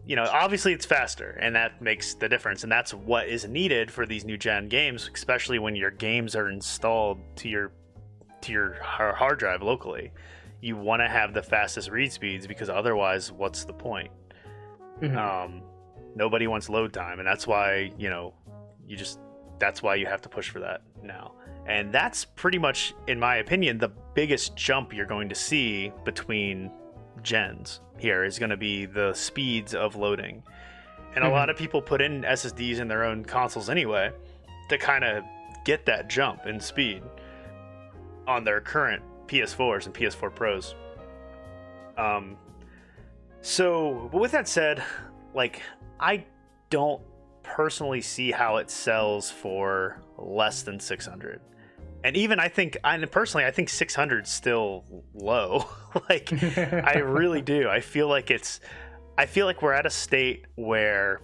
you know, obviously it's faster, and that makes the difference, and that's what is needed for these new gen games, especially when your games are installed to your hard drive locally. You want to have the fastest read speeds, because otherwise, what's the point? Nobody wants load time, and that's why, you know, that's why you have to push for that now. And that's pretty much, in my opinion, the biggest jump you're going to see between gens here is going to be the speeds of loading. And a lot of people put in SSDs in their own consoles anyway to kind of get that jump in speed on their current PS4s and PS4 Pros. So, but with that said, like, I don't personally see how it sells for less than 600. And even I think 600 is still low. Like, I really do. I feel like we're at a state where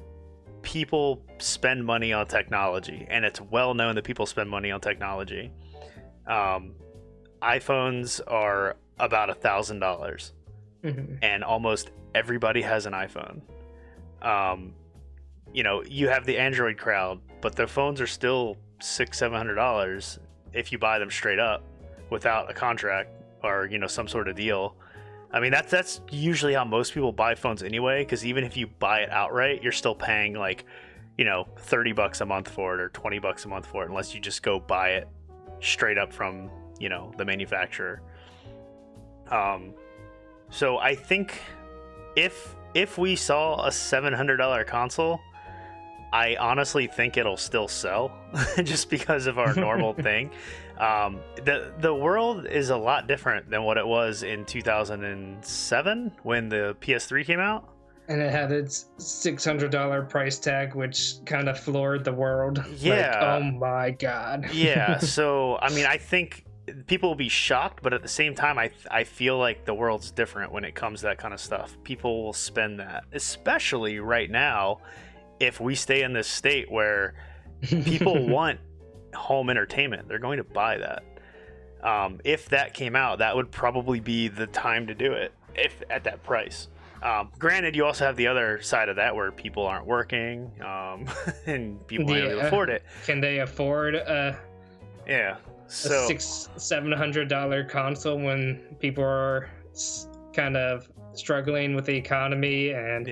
people spend money on technology, and it's well known that people spend money on technology. iPhones are about $1,000, and almost everybody has an iPhone. You know, you have the Android crowd, but their phones are still $600-700 if you buy them straight up without a contract or, you know, some sort of deal. I mean, that's usually how most people buy phones anyway, because even if you buy it outright, you're still paying, like, you know, $30 a month for it or $20 a month for it, unless you just go buy it straight up from, you know, the manufacturer. So I think if we saw a $700 console, I honestly think it'll still sell just because of our normal thing. The world is a lot different than what it was in 2007 when the PS3 came out. And it had its $600 price tag, which kind of floored the world. Yeah. Like, oh my God. Yeah. So, I mean, I think people will be shocked, but at the same time, I feel like the world's different when it comes to that kind of stuff. People will spend that, especially right now, if we stay in this state where people want home entertainment. They're going to buy that. If that came out, that would probably be the time to do it, if at that price. Granted, you also have the other side of that where people aren't working, and people can't really afford it. Can they afford so a $600-700 console when people are kind of struggling with the economy? And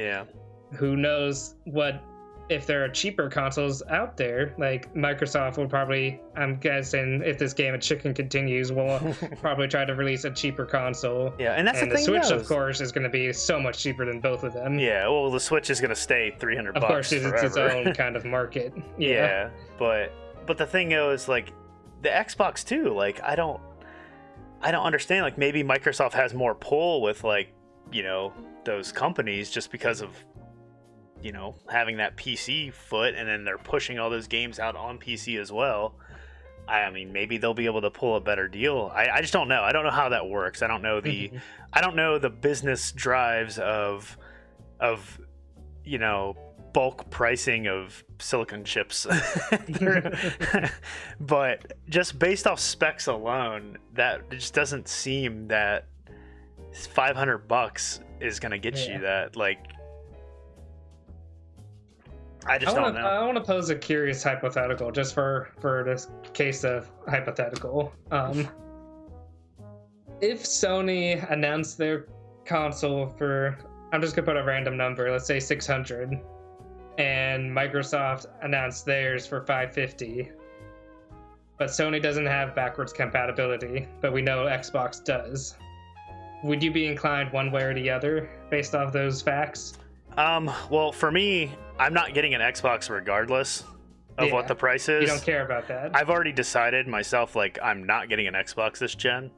who knows what, if there are cheaper consoles out there. Like, Microsoft will probably, I'm guessing, if this game of chicken continues, will probably try to release a cheaper console. Yeah, and that's the thing. The Switch, of course, is going to be so much cheaper than both of them. Yeah, well, the Switch is going to stay $300. Of course, it's its own kind of market. Yeah, but the thing is, like, the Xbox too. Like, I don't understand. Like, maybe Microsoft has more pull with, like, you know, those companies just because of, you know, having that PC foot, and then they're pushing all those games out on PC as well. I mean, maybe they'll be able to pull a better deal. I just don't know. I don't know how that works. I don't know the business drives of bulk pricing of silicon chips. But just based off specs alone, that just doesn't seem that $500 is gonna get you that. Like, I don't know. I want to pose a curious hypothetical, just for this case of hypothetical. If Sony announced their console for, I'm just gonna put a random number, let's say 600, and Microsoft announced theirs for 550, but Sony doesn't have backwards compatibility, but we know Xbox does, would you be inclined one way or the other based off those facts? Well, for me, I'm not getting an Xbox regardless of what the price is. You don't care about that. I've already decided myself, like, I'm not getting an Xbox this gen.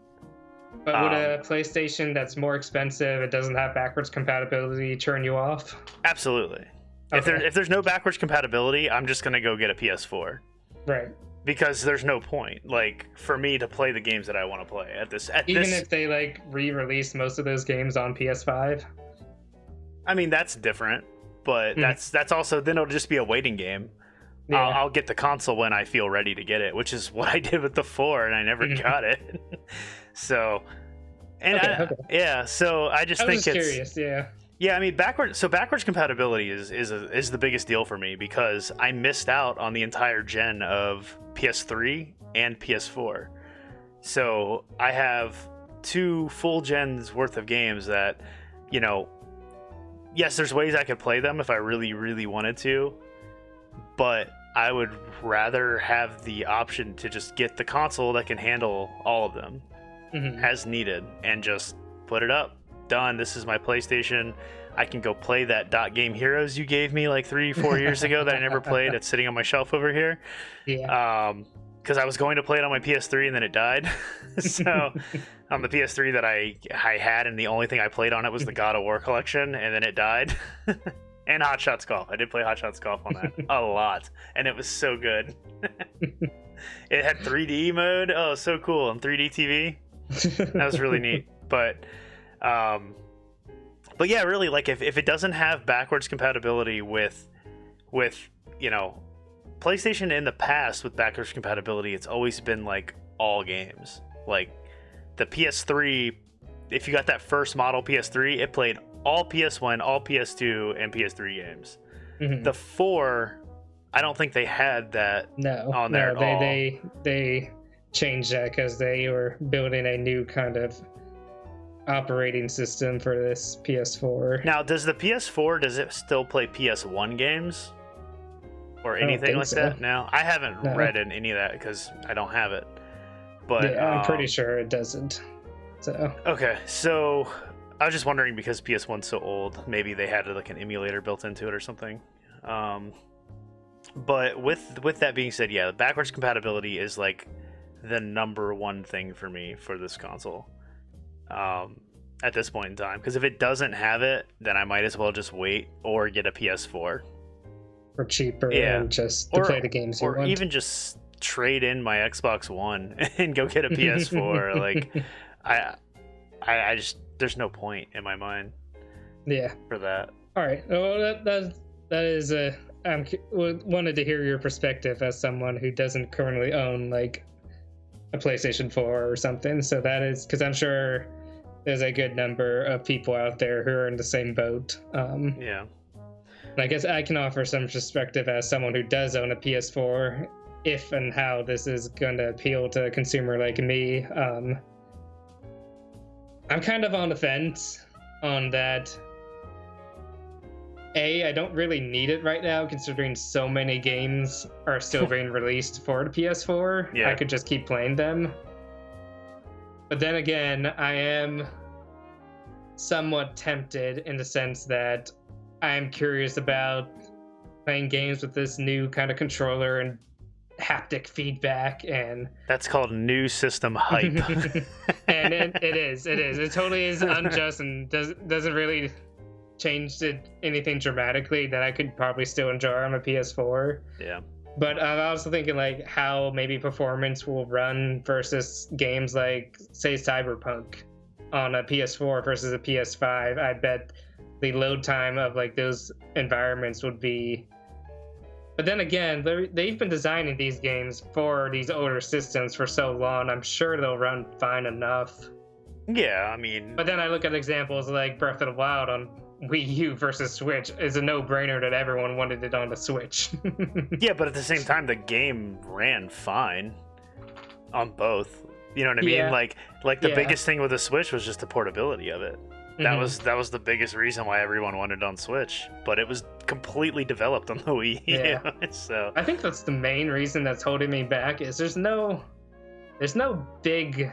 But would a PlayStation that's more expensive, it doesn't have backwards compatibility, turn you off? Absolutely. Okay. If there's no backwards compatibility, I'm just gonna go get a PS4. Right. Because there's no point, like, for me to play the games that I want to play Even if they like re-release most of those games on PS5. I mean, that's different, but that's also, then it'll just be a waiting game. Yeah. I'll get the console when I feel ready to get it, which is what I did with the 4, and I never got it. So, and so I just think it's curious, yeah. I mean, backwards compatibility is the biggest deal for me, because I missed out on the entire gen of PS3 and PS4. So I have 2 full gens worth of games that, yes, there's ways I could play them if I really, really wanted to, but I would rather have the option to just get the console that can handle all of them as needed and just put it up. Done. This is my PlayStation. I can go play that Dot Game Heroes you gave me like 3-4 years ago that I never played. It's sitting on my shelf over here. Yeah. Because I was going to play it on my PS3 and then it died. So on the PS3 that I had, and the only thing I played on it was the God of War collection, and then it died. And Hot Shots Golf. I did play Hot Shots Golf on that a lot, and it was so good. It had 3D mode. Oh, so cool. On 3D TV. That was really neat. But yeah, really, like, if it doesn't have backwards compatibility with PlayStation in the past with backwards compatibility, it's always been like all games. Like the PS3, if you got that first model PS3, it played all PS1, all PS2, and PS3 games. The 4, I don't think they had that on there at all. They changed that because they were building a new kind of operating system for this PS4. Now, does the PS4, does it still play PS1 games? Or anything like that? No, I haven't read in any of that because I don't have it. But yeah, I'm pretty sure it doesn't. So okay, so I was just wondering, because PS1's so old, maybe they had like an emulator built into it or something. But with that being said, yeah, backwards compatibility is like the number one thing for me for this console at this point in time. Because if it doesn't have it, then I might as well just wait or get a PS4 for cheaper, and just to play the games you want. Or even just trade in my Xbox One and go get a PS4. Like, I just, there's no point in my mind. Yeah. For that. All right. Well, that is I wanted to hear your perspective as someone who doesn't currently own like a PlayStation 4 or something. So that is because I'm sure there's a good number of people out there who are in the same boat. Yeah. I guess I can offer some perspective as someone who does own a PS4, if and how this is going to appeal to a consumer like me. I'm kind of on the fence on that. I don't really need it right now, considering so many games are still being released for the PS4. Yeah. I could just keep playing them. But then again, I am somewhat tempted in the sense that I'm curious about playing games with this new kind of controller and haptic feedback, and that's called new system hype. And it is. It totally is unjust and doesn't really change anything dramatically that I could probably still enjoy on a PS4. Yeah. But I'm also thinking like how maybe performance will run versus games like say Cyberpunk on a PS4 versus a PS5. I bet the load time of like those environments would be. But then again, they've been designing these games for these older systems for so long. I'm sure they'll run fine enough. Yeah, I mean... But then I look at examples like Breath of the Wild on Wii U versus Switch. It's a no-brainer that everyone wanted it on the Switch. Yeah, but at the same time, the game ran fine on both. You know what I mean? Yeah. Like the biggest thing with the Switch was just the portability of it. That was the biggest reason why everyone wanted it on Switch. But it was completely developed on the Wii U. Yeah. So I think that's the main reason that's holding me back is there's no big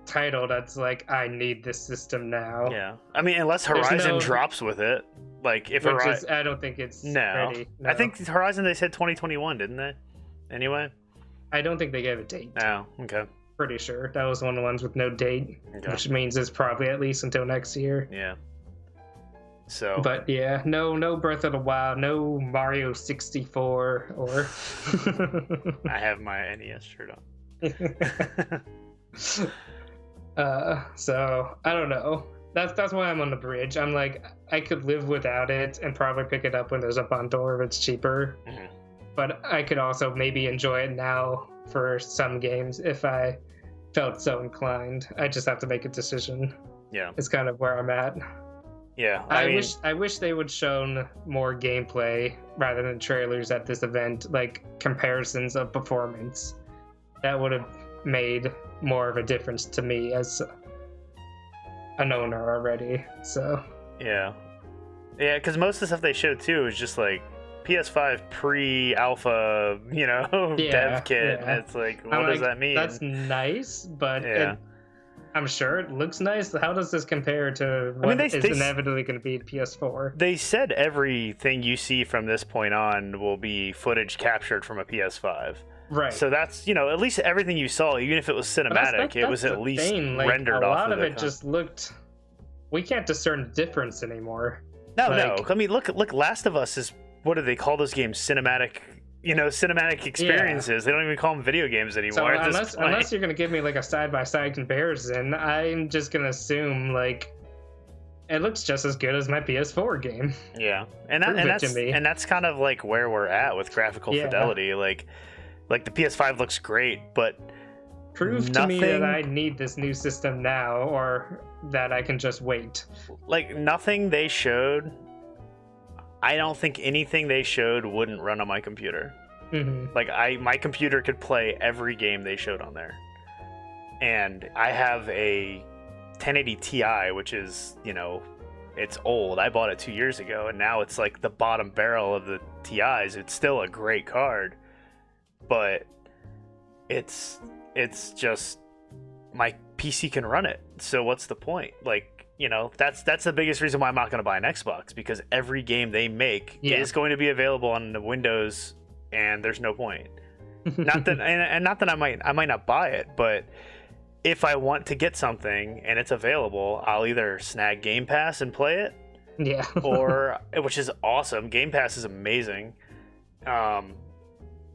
title that's like I need this system now. yeah, I mean, unless Horizon drops with it, like if Horizon, I don't think it's no. ready. I think Horizon they said 2021, didn't they? Anyway, I don't think they gave a date. Oh, okay. Pretty sure that was one of the ones with no date, Okay. which means it's probably at least until next year. Yeah. So. But yeah, no Breath of the Wild, no Mario 64, or. I have my NES shirt on. So I don't know. That's why I'm on the bridge. I'm like, I could live without it and probably pick it up when there's a bundle if it's cheaper. Mhm. But I could also maybe enjoy it now for some games if I felt so inclined. I just have to make a decision. Yeah. It's kind of where I'm at. Yeah. I wish they would shown more gameplay rather than trailers at this event, like comparisons of performance. That would have made more of a difference to me as an owner already. So Yeah. Yeah, because most of the stuff they showed too is just like PS5 pre-alpha, dev kit. Yeah. It's like, what does that mean? That's nice, but Yeah. I'm sure it looks nice. How does this compare to what is inevitably going to be PS4? They said everything you see from this point on will be footage captured from a PS5. Right. So that's, at least everything you saw, even if it was cinematic, it was at least rendered off of it. A lot of it just looked... We can't discern the difference anymore. No. I mean, look, Last of Us is... What do they call those games? Cinematic experiences. Yeah. They don't even call them video games anymore. So unless you're going to give me like a side-by-side comparison, I'm just going to assume like it looks just as good as my PS4 game. Yeah. And that's kind of like where we're at with graphical fidelity. Like the PS5 looks great, but prove to me that I need this new system now or that I can just wait. Like nothing they showed, I don't think anything they showed wouldn't run on my computer. Mm-hmm. Like my computer could play every game they showed on there. And I have a 1080 Ti, which is, it's old. I bought it 2 years ago, and now it's like the bottom barrel of the TIs. It's still a great card, but it's just my PC can run it. So what's the point? Like, that's the biggest reason why I'm not going to buy an Xbox, because every game they make is going to be available on the Windows, and there's no point. Not that I might not buy it, but if I want to get something and it's available, I'll either snag Game Pass and play it, which is awesome. Game Pass is amazing. I'll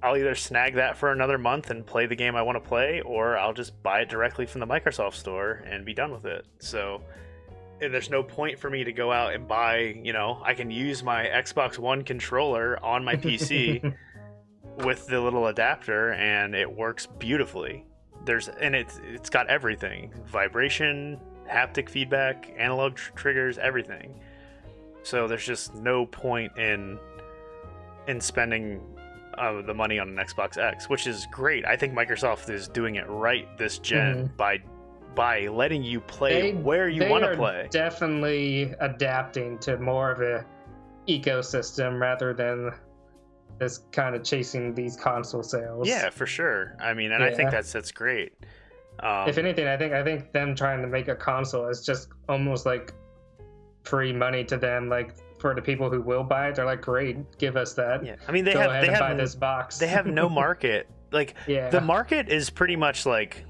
either snag that for another month and play the game I want to play, or I'll just buy it directly from the Microsoft Store and be done with it. So, and there's no point for me to go out and buy, I can use my Xbox One controller on my PC with the little adapter, and it works beautifully. It's got everything: vibration, haptic feedback, analog triggers, everything. So there's just no point in spending the money on an Xbox X, which is great. I think Microsoft is doing it right this gen by letting you play where you want to play. Definitely adapting to more of a ecosystem rather than this kind of chasing these console sales. Yeah, for sure. I mean, and I think that's great. If anything, I think them trying to make a console is just almost like free money to them. Like for the people who will buy it, they're like, "Great, give us that." Yeah, I mean, they have buy this box. They have no market. Like the market is pretty much like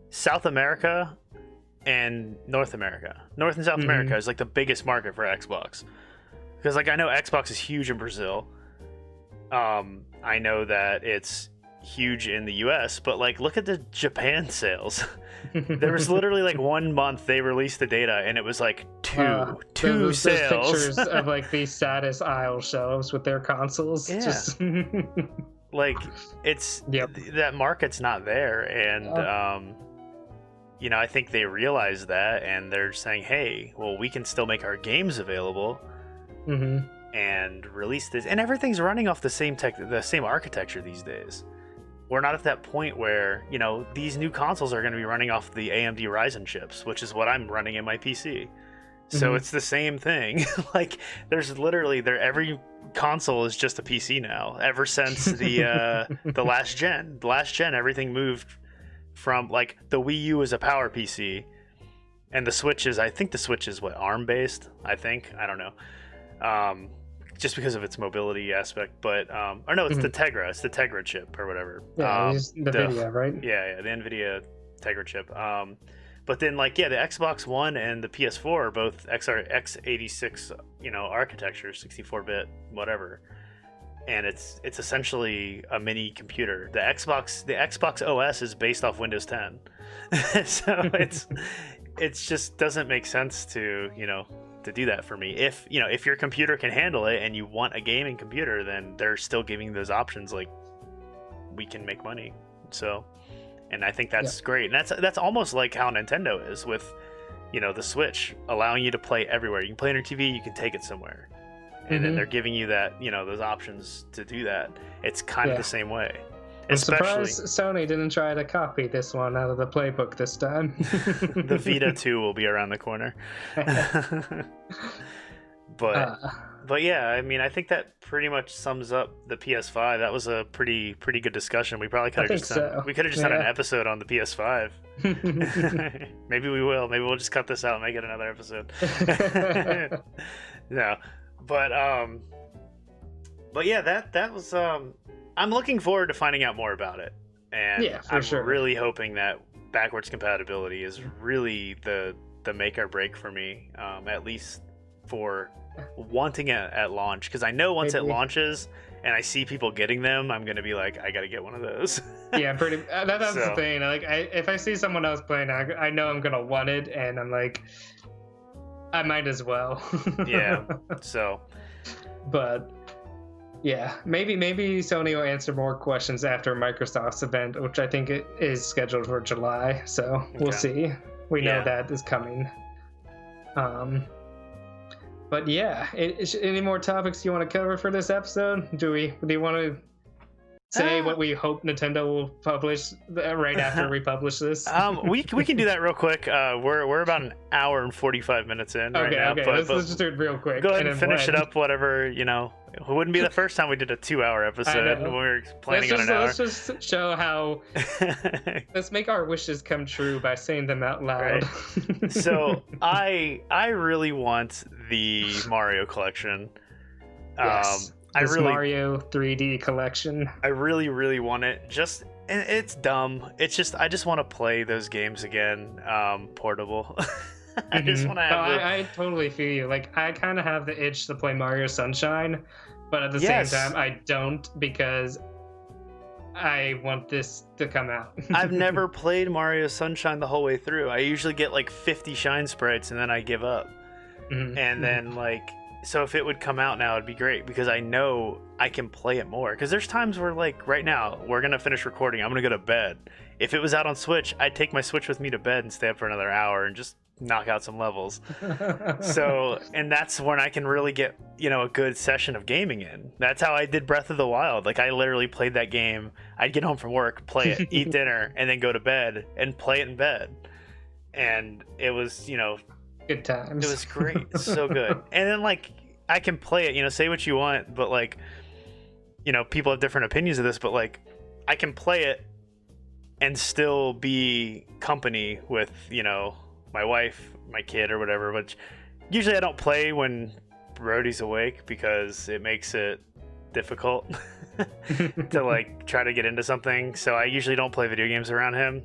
South America and North America. North and South America is like the biggest market for Xbox, because like I know Xbox is huge in Brazil. I know that it's huge in the US, but like look at the Japan sales. There was literally like 1 month they released the data and it was like two those sales. pictures of like the saddest aisle shelves with their consoles. Yeah. Just Like it's that market's not there, and you know, I think they realize that, and they're saying, hey, well, we can still make our games available and release this, and everything's running off the same architecture these days. We're not at that point where, you know, these new consoles are going to be running off the AMD Ryzen chips, which is what I'm running in my PC. So it's the same thing. Like there's literally every console is just a PC now. Ever since the last gen, everything moved from like the Wii U is a power PC, and the Switch is, I think the Switch is what, ARM based. I don't know, just because of its mobility aspect. But or no, it's the Tegra chip or whatever. Yeah, the NVIDIA, right? Yeah, the NVIDIA Tegra chip. But then, like, yeah, the Xbox One and the PS4 are both x86, you know, architecture, 64-bit, whatever, and it's essentially a mini computer. The Xbox OS is based off Windows 10, so it's just doesn't make sense to, you know, to do that for me. If your computer can handle it and you want a gaming computer, then they're still giving those options. Like, we can make money, so. And I think that's great. And that's almost like how Nintendo is with, you know, the Switch, allowing you to play everywhere. You can play on your TV, you can take it somewhere. And then they're giving you that, you know, those options to do that. It's kind of the same way. I'm surprised Sony didn't try to copy this one out of the playbook this time. The Vita 2 will be around the corner. But yeah, I mean, I think that pretty much sums up the PS5. That was a pretty good discussion. We probably could have just done an episode on the PS5. Maybe we will. Maybe we'll just cut this out and make it another episode. No, but yeah, that was. I'm looking forward to finding out more about it, and I'm really hoping that backwards compatibility is really the make or break for me, at least for wanting it at launch, because I know once it launches and I see people getting them, I'm gonna be like, I gotta get one of those. Yeah, pretty. That's the thing. Like, if I see someone else playing, I know I'm gonna want it, and I'm like, I might as well. Yeah. So. But yeah, maybe Sony will answer more questions after Microsoft's event, which I think it is scheduled for July. So we'll see. We know that is coming. But yeah, any more topics you want to cover for this episode? Do you want to say what we hope Nintendo will publish right after we publish this? We can do that real quick. We're about an hour and 45 minutes in right now. Okay, let's just do it real quick. Go ahead and finish it up. Whatever, you know. It wouldn't be the first time we did a 2-hour episode. We were planning on an hour. Let's just show how. Let's make our wishes come true by saying them out loud. Right. So I really want the Mario collection. Yes. Mario 3D collection. I really want it. And it's dumb. It's just I just want to play those games again, portable. I just want to have. I totally feel you. Like, I kind of have the itch to play Mario Sunshine, but at the same time, I don't, because I want this to come out. I've never played Mario Sunshine the whole way through. I usually get like 50 shine sprites and then I give up. And then like, so if it would come out now, it'd be great, because I know I can play it more. Because there's times where, like, right now we're gonna finish recording, I'm gonna go to bed. If it was out on Switch, I'd take my Switch with me to bed and stay up for another hour and just knock out some levels. So, and that's when I can really get, you know, a good session of gaming in. That's how I did Breath of the Wild. Like, I literally played that game. I'd get home from work, play it, eat dinner, and then go to bed and play it in bed. And it was, you know, good times. It was great. So good. And then, like, I can play it, you know, say what you want, but, like, you know, people have different opinions of this, but, like, I can play it and still be company with, you know, my wife, my kid, or whatever. Which usually I don't play when Brody's awake, because it makes it difficult to, like, try to get into something. So I usually don't play video games around him.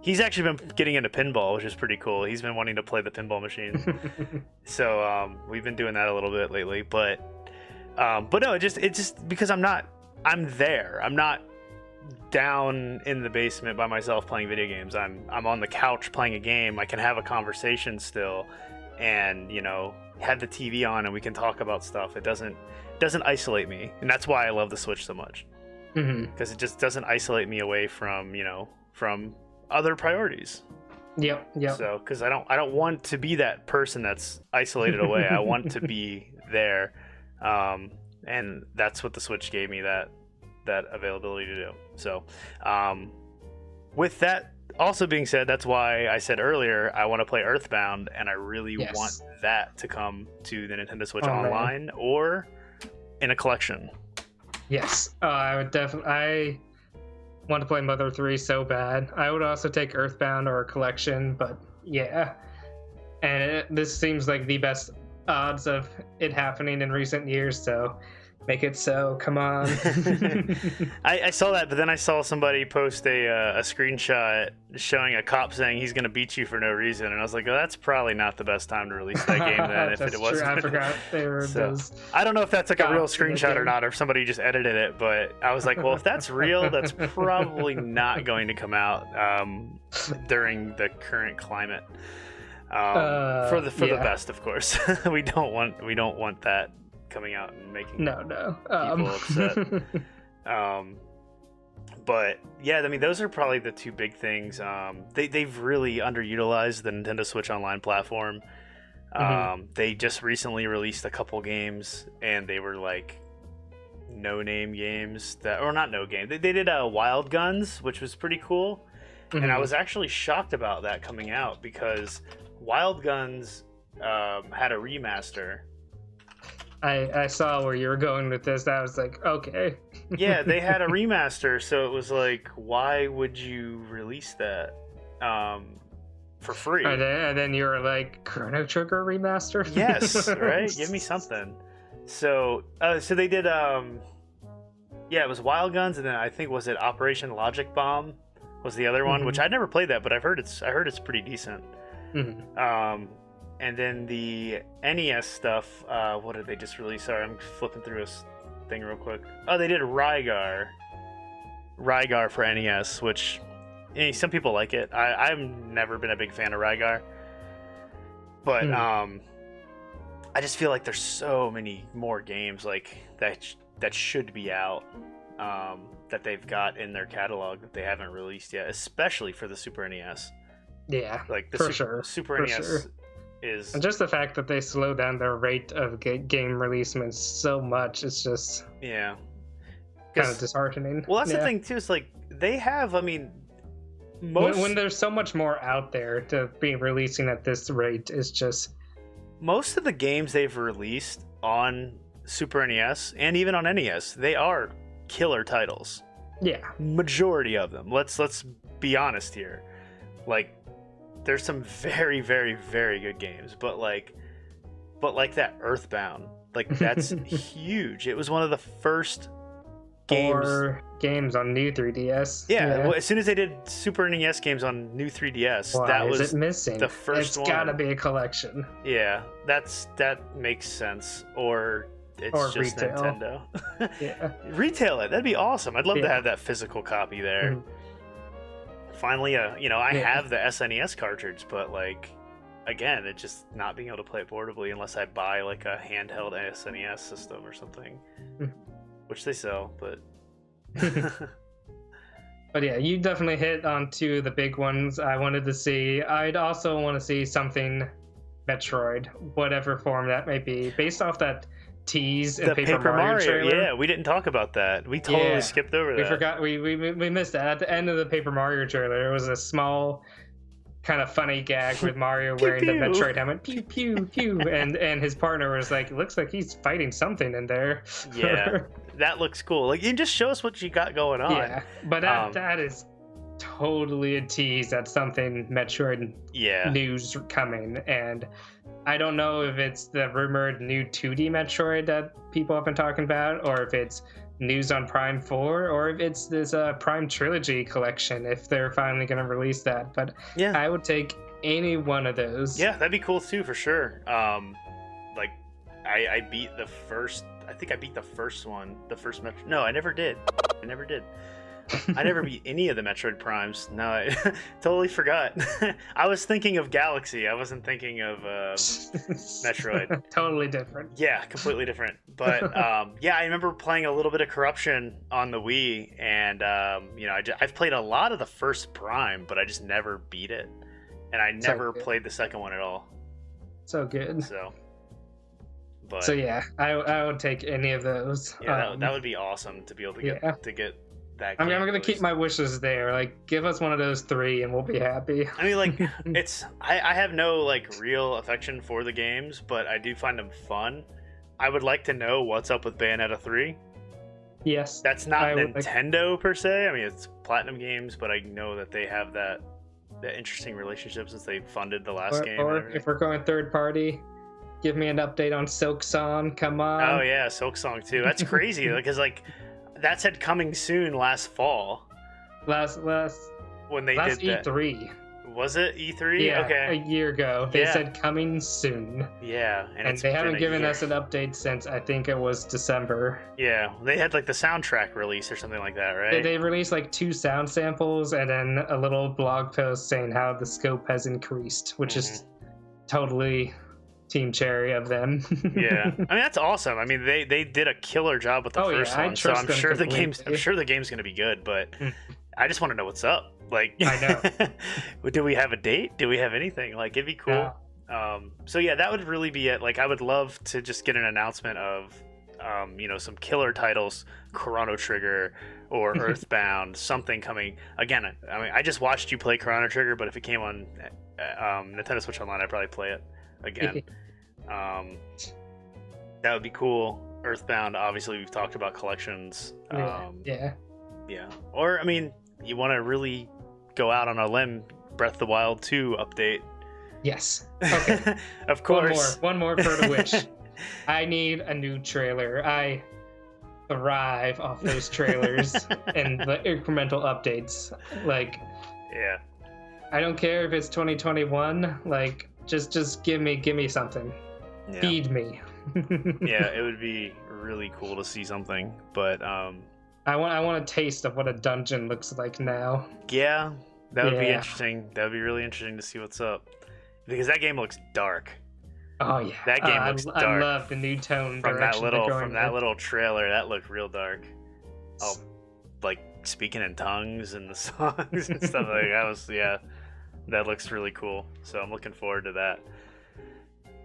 He's actually been getting into pinball, which is pretty cool. He's been wanting to play the pinball machine. So we've been doing that a little bit lately. But But no, it just because I'm there. I'm not down in the basement by myself playing video games. I'm on the couch playing a game. I can have a conversation still, and have the TV on and we can talk about stuff. It doesn't isolate me, and that's why I love the Switch so much, because it just doesn't isolate me away from from other priorities. Yep. So because I don't want to be that person that's isolated away. I want to be there, and that's what the Switch gave me, that availability to do. So with that also being said, that's why I said earlier I want to play Earthbound, and I really want that to come to the Nintendo Switch online or in a collection. Yes, I would definitely. I want to play Mother 3 so bad. I would also take Earthbound or a collection, but yeah. And this seems like the best odds of it happening in recent years, so make it so. Come on. I saw that, but then I saw somebody post a screenshot showing a cop saying he's going to beat you for no reason, and I was like, oh, that's probably not the best time to release that game then. If it wasn't. I forgot they were those. I don't know if that's like a real screenshot or not, or if somebody just edited it, but I was like, well, if that's real, that's probably not going to come out during the current climate. For the best, of course. we don't want that coming out and making people upset. But yeah, I mean, those are probably the two big things. They've really underutilized the Nintendo Switch Online platform. They just recently released a couple games, and they were like no-name games not no game. They did Wild Guns, which was pretty cool, and I was actually shocked about that coming out because Wild Guns had a remaster. I saw where you were going with this. I was like, okay. Yeah, they had a remaster, so it was like, why would you release that for free? And then you were like, Chrono Trigger remaster? Yes, right? Give me something. So they did, it was Wild Guns, and then I think, was it Operation Logic Bomb was the other one, which I'd never played that, but I heard it's pretty decent. And then the NES stuff, what did they just release? Sorry, I'm flipping through a thing real quick. Oh, they did Rygar for NES, which some people like it. I've never been a big fan of Rygar, but I just feel like there's so many more games like that should be out, that they've got in their catalog that they haven't released yet, especially for the Super NES. Yeah, like the Super NES. Sure. And just the fact that they slow down their rate of game releasements so much, it's just kind of disheartening. Well, that's the thing too. Is like they have. I mean, when there's so much more out there to be releasing at this rate, it's just most of the games they've released on Super NES and even on NES, they are killer titles. Yeah, majority of them. Let's be honest here. Like, there's some very, very, very good games, but like that Earthbound, like that's huge. It was one of the first games on new 3DS. Yeah, well, as soon as they did Super NES games on new 3DS, that was missing? The first one. It's gotta be a collection. Yeah, that makes sense. Or it's just retail. Nintendo. Yeah, retail it. That'd be awesome. I'd love to have that physical copy there. Finally, I have the SNES cartridge, but like, again, it's just not being able to play it portably unless I buy like a handheld SNES system or something, which they sell, but. But yeah, you definitely hit on two of the big ones I wanted to see. I'd also want to see something Metroid, whatever form that may be, based off that tease in Paper Mario trailer. Yeah, we didn't talk about that. We totally skipped over that. We forgot. We missed that. At the end of the Paper Mario trailer, there was a small, kind of funny gag with Mario wearing the Metroid helmet, pew pew pew, and his partner was like, "It looks like he's fighting something in there." Yeah, that looks cool. Like, you just show us what you got going on. Yeah, but that is totally a tease at something Metroid news coming, and I don't know if it's the rumored new 2D Metroid that people have been talking about, or if it's news on Prime 4, or if it's this Prime Trilogy collection, if they're finally going to release that. But I would take any one of those. Yeah, that'd be cool too, for sure. Like, I beat the first I think I beat the first one, No, I never did. I never beat any of the Metroid Primes. No, I totally forgot. I was thinking of Galaxy. I wasn't thinking of Metroid. Totally different. Yeah, completely different. But yeah, I remember playing a little bit of Corruption on the Wii, and I've played a lot of the first Prime, but I just never beat it, and I never played the second one at all. So good. So yeah, I would take any of those. Yeah, that would be awesome to be able to get that game. I'm gonna keep my wishes there. Like, give us one of those 3 and we'll be happy. I mean, like, I have no like real affection for the games, but I do find them fun. I would like to know what's up with Bayonetta 3. Yes. That's not Nintendo per se. I mean, it's Platinum Games, but I know that they have that interesting relationship since they funded the last game. Or if we're going third party, give me an update on Silksong. Come on. Oh yeah, Silksong too. That's crazy because like that said coming soon last fall. Last when they did E3. That. Was it E3? Yeah, okay. A year ago. They said coming soon. Yeah, and they haven't given us an update since I think it was December. Yeah, they had like the soundtrack release or something like that, right? They released like 2 sound samples and then a little blog post saying how the scope has increased, which is totally Team Cherry of them. Yeah, I mean that's awesome. I mean they did a killer job with the first one, so I'm sure the game's going to be good. But I just want to know what's up. Like, I know. Do we have a date? Do we have anything? Like, it'd be cool. So yeah, that would really be it. Like, I would love to just get an announcement of, some killer titles, Chrono Trigger or Earthbound, something coming. Again, I mean, I just watched you play Chrono Trigger, but if it came on Nintendo Switch Online, I'd probably play it again. That would be cool. Earthbound, obviously, we've talked about collections. Yeah. Or, I mean, you want to really go out on a limb, Breath of the Wild 2 update. Yes. Okay. Of course. One more for the wish. I need a new trailer. I thrive off those trailers and the incremental updates. Like, yeah. I don't care if it's 2021. Like, just give me something. Yeah. Feed me. Yeah, it would be really cool to see something, but I want a taste of what a dungeon looks like now. Yeah, that would be interesting. That would be really interesting to see what's up, because that game looks dark. Oh yeah, that game looks dark. I love the new tone from that little trailer. That looked real dark. Oh, like speaking in tongues and the songs and stuff like that. That looks really cool. So I'm looking forward to that.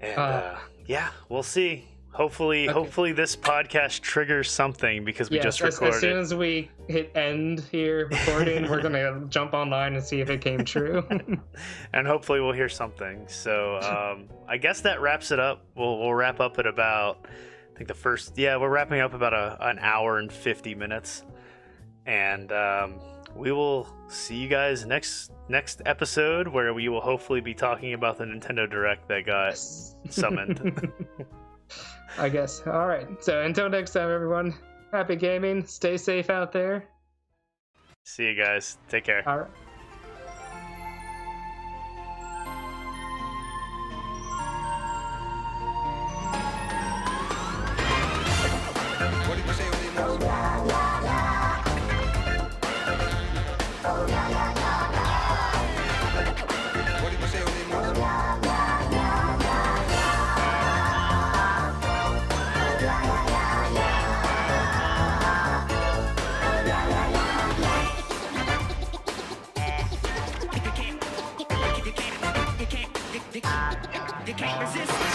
And yeah, we'll see. Hopefully this podcast triggers something, because we just recorded. As soon as we hit end here recording, we're going to jump online and see if it came true. And hopefully we'll hear something. So I guess that wraps it up. We'll wrap up at about, I think we're wrapping up about an hour and 50 minutes. And we will see you guys next episode, where we will hopefully be talking about the Nintendo Direct that got summoned. I guess. All right. So until next time, everyone, happy gaming. Stay safe out there. See you guys. Take care. All right. You can't resist.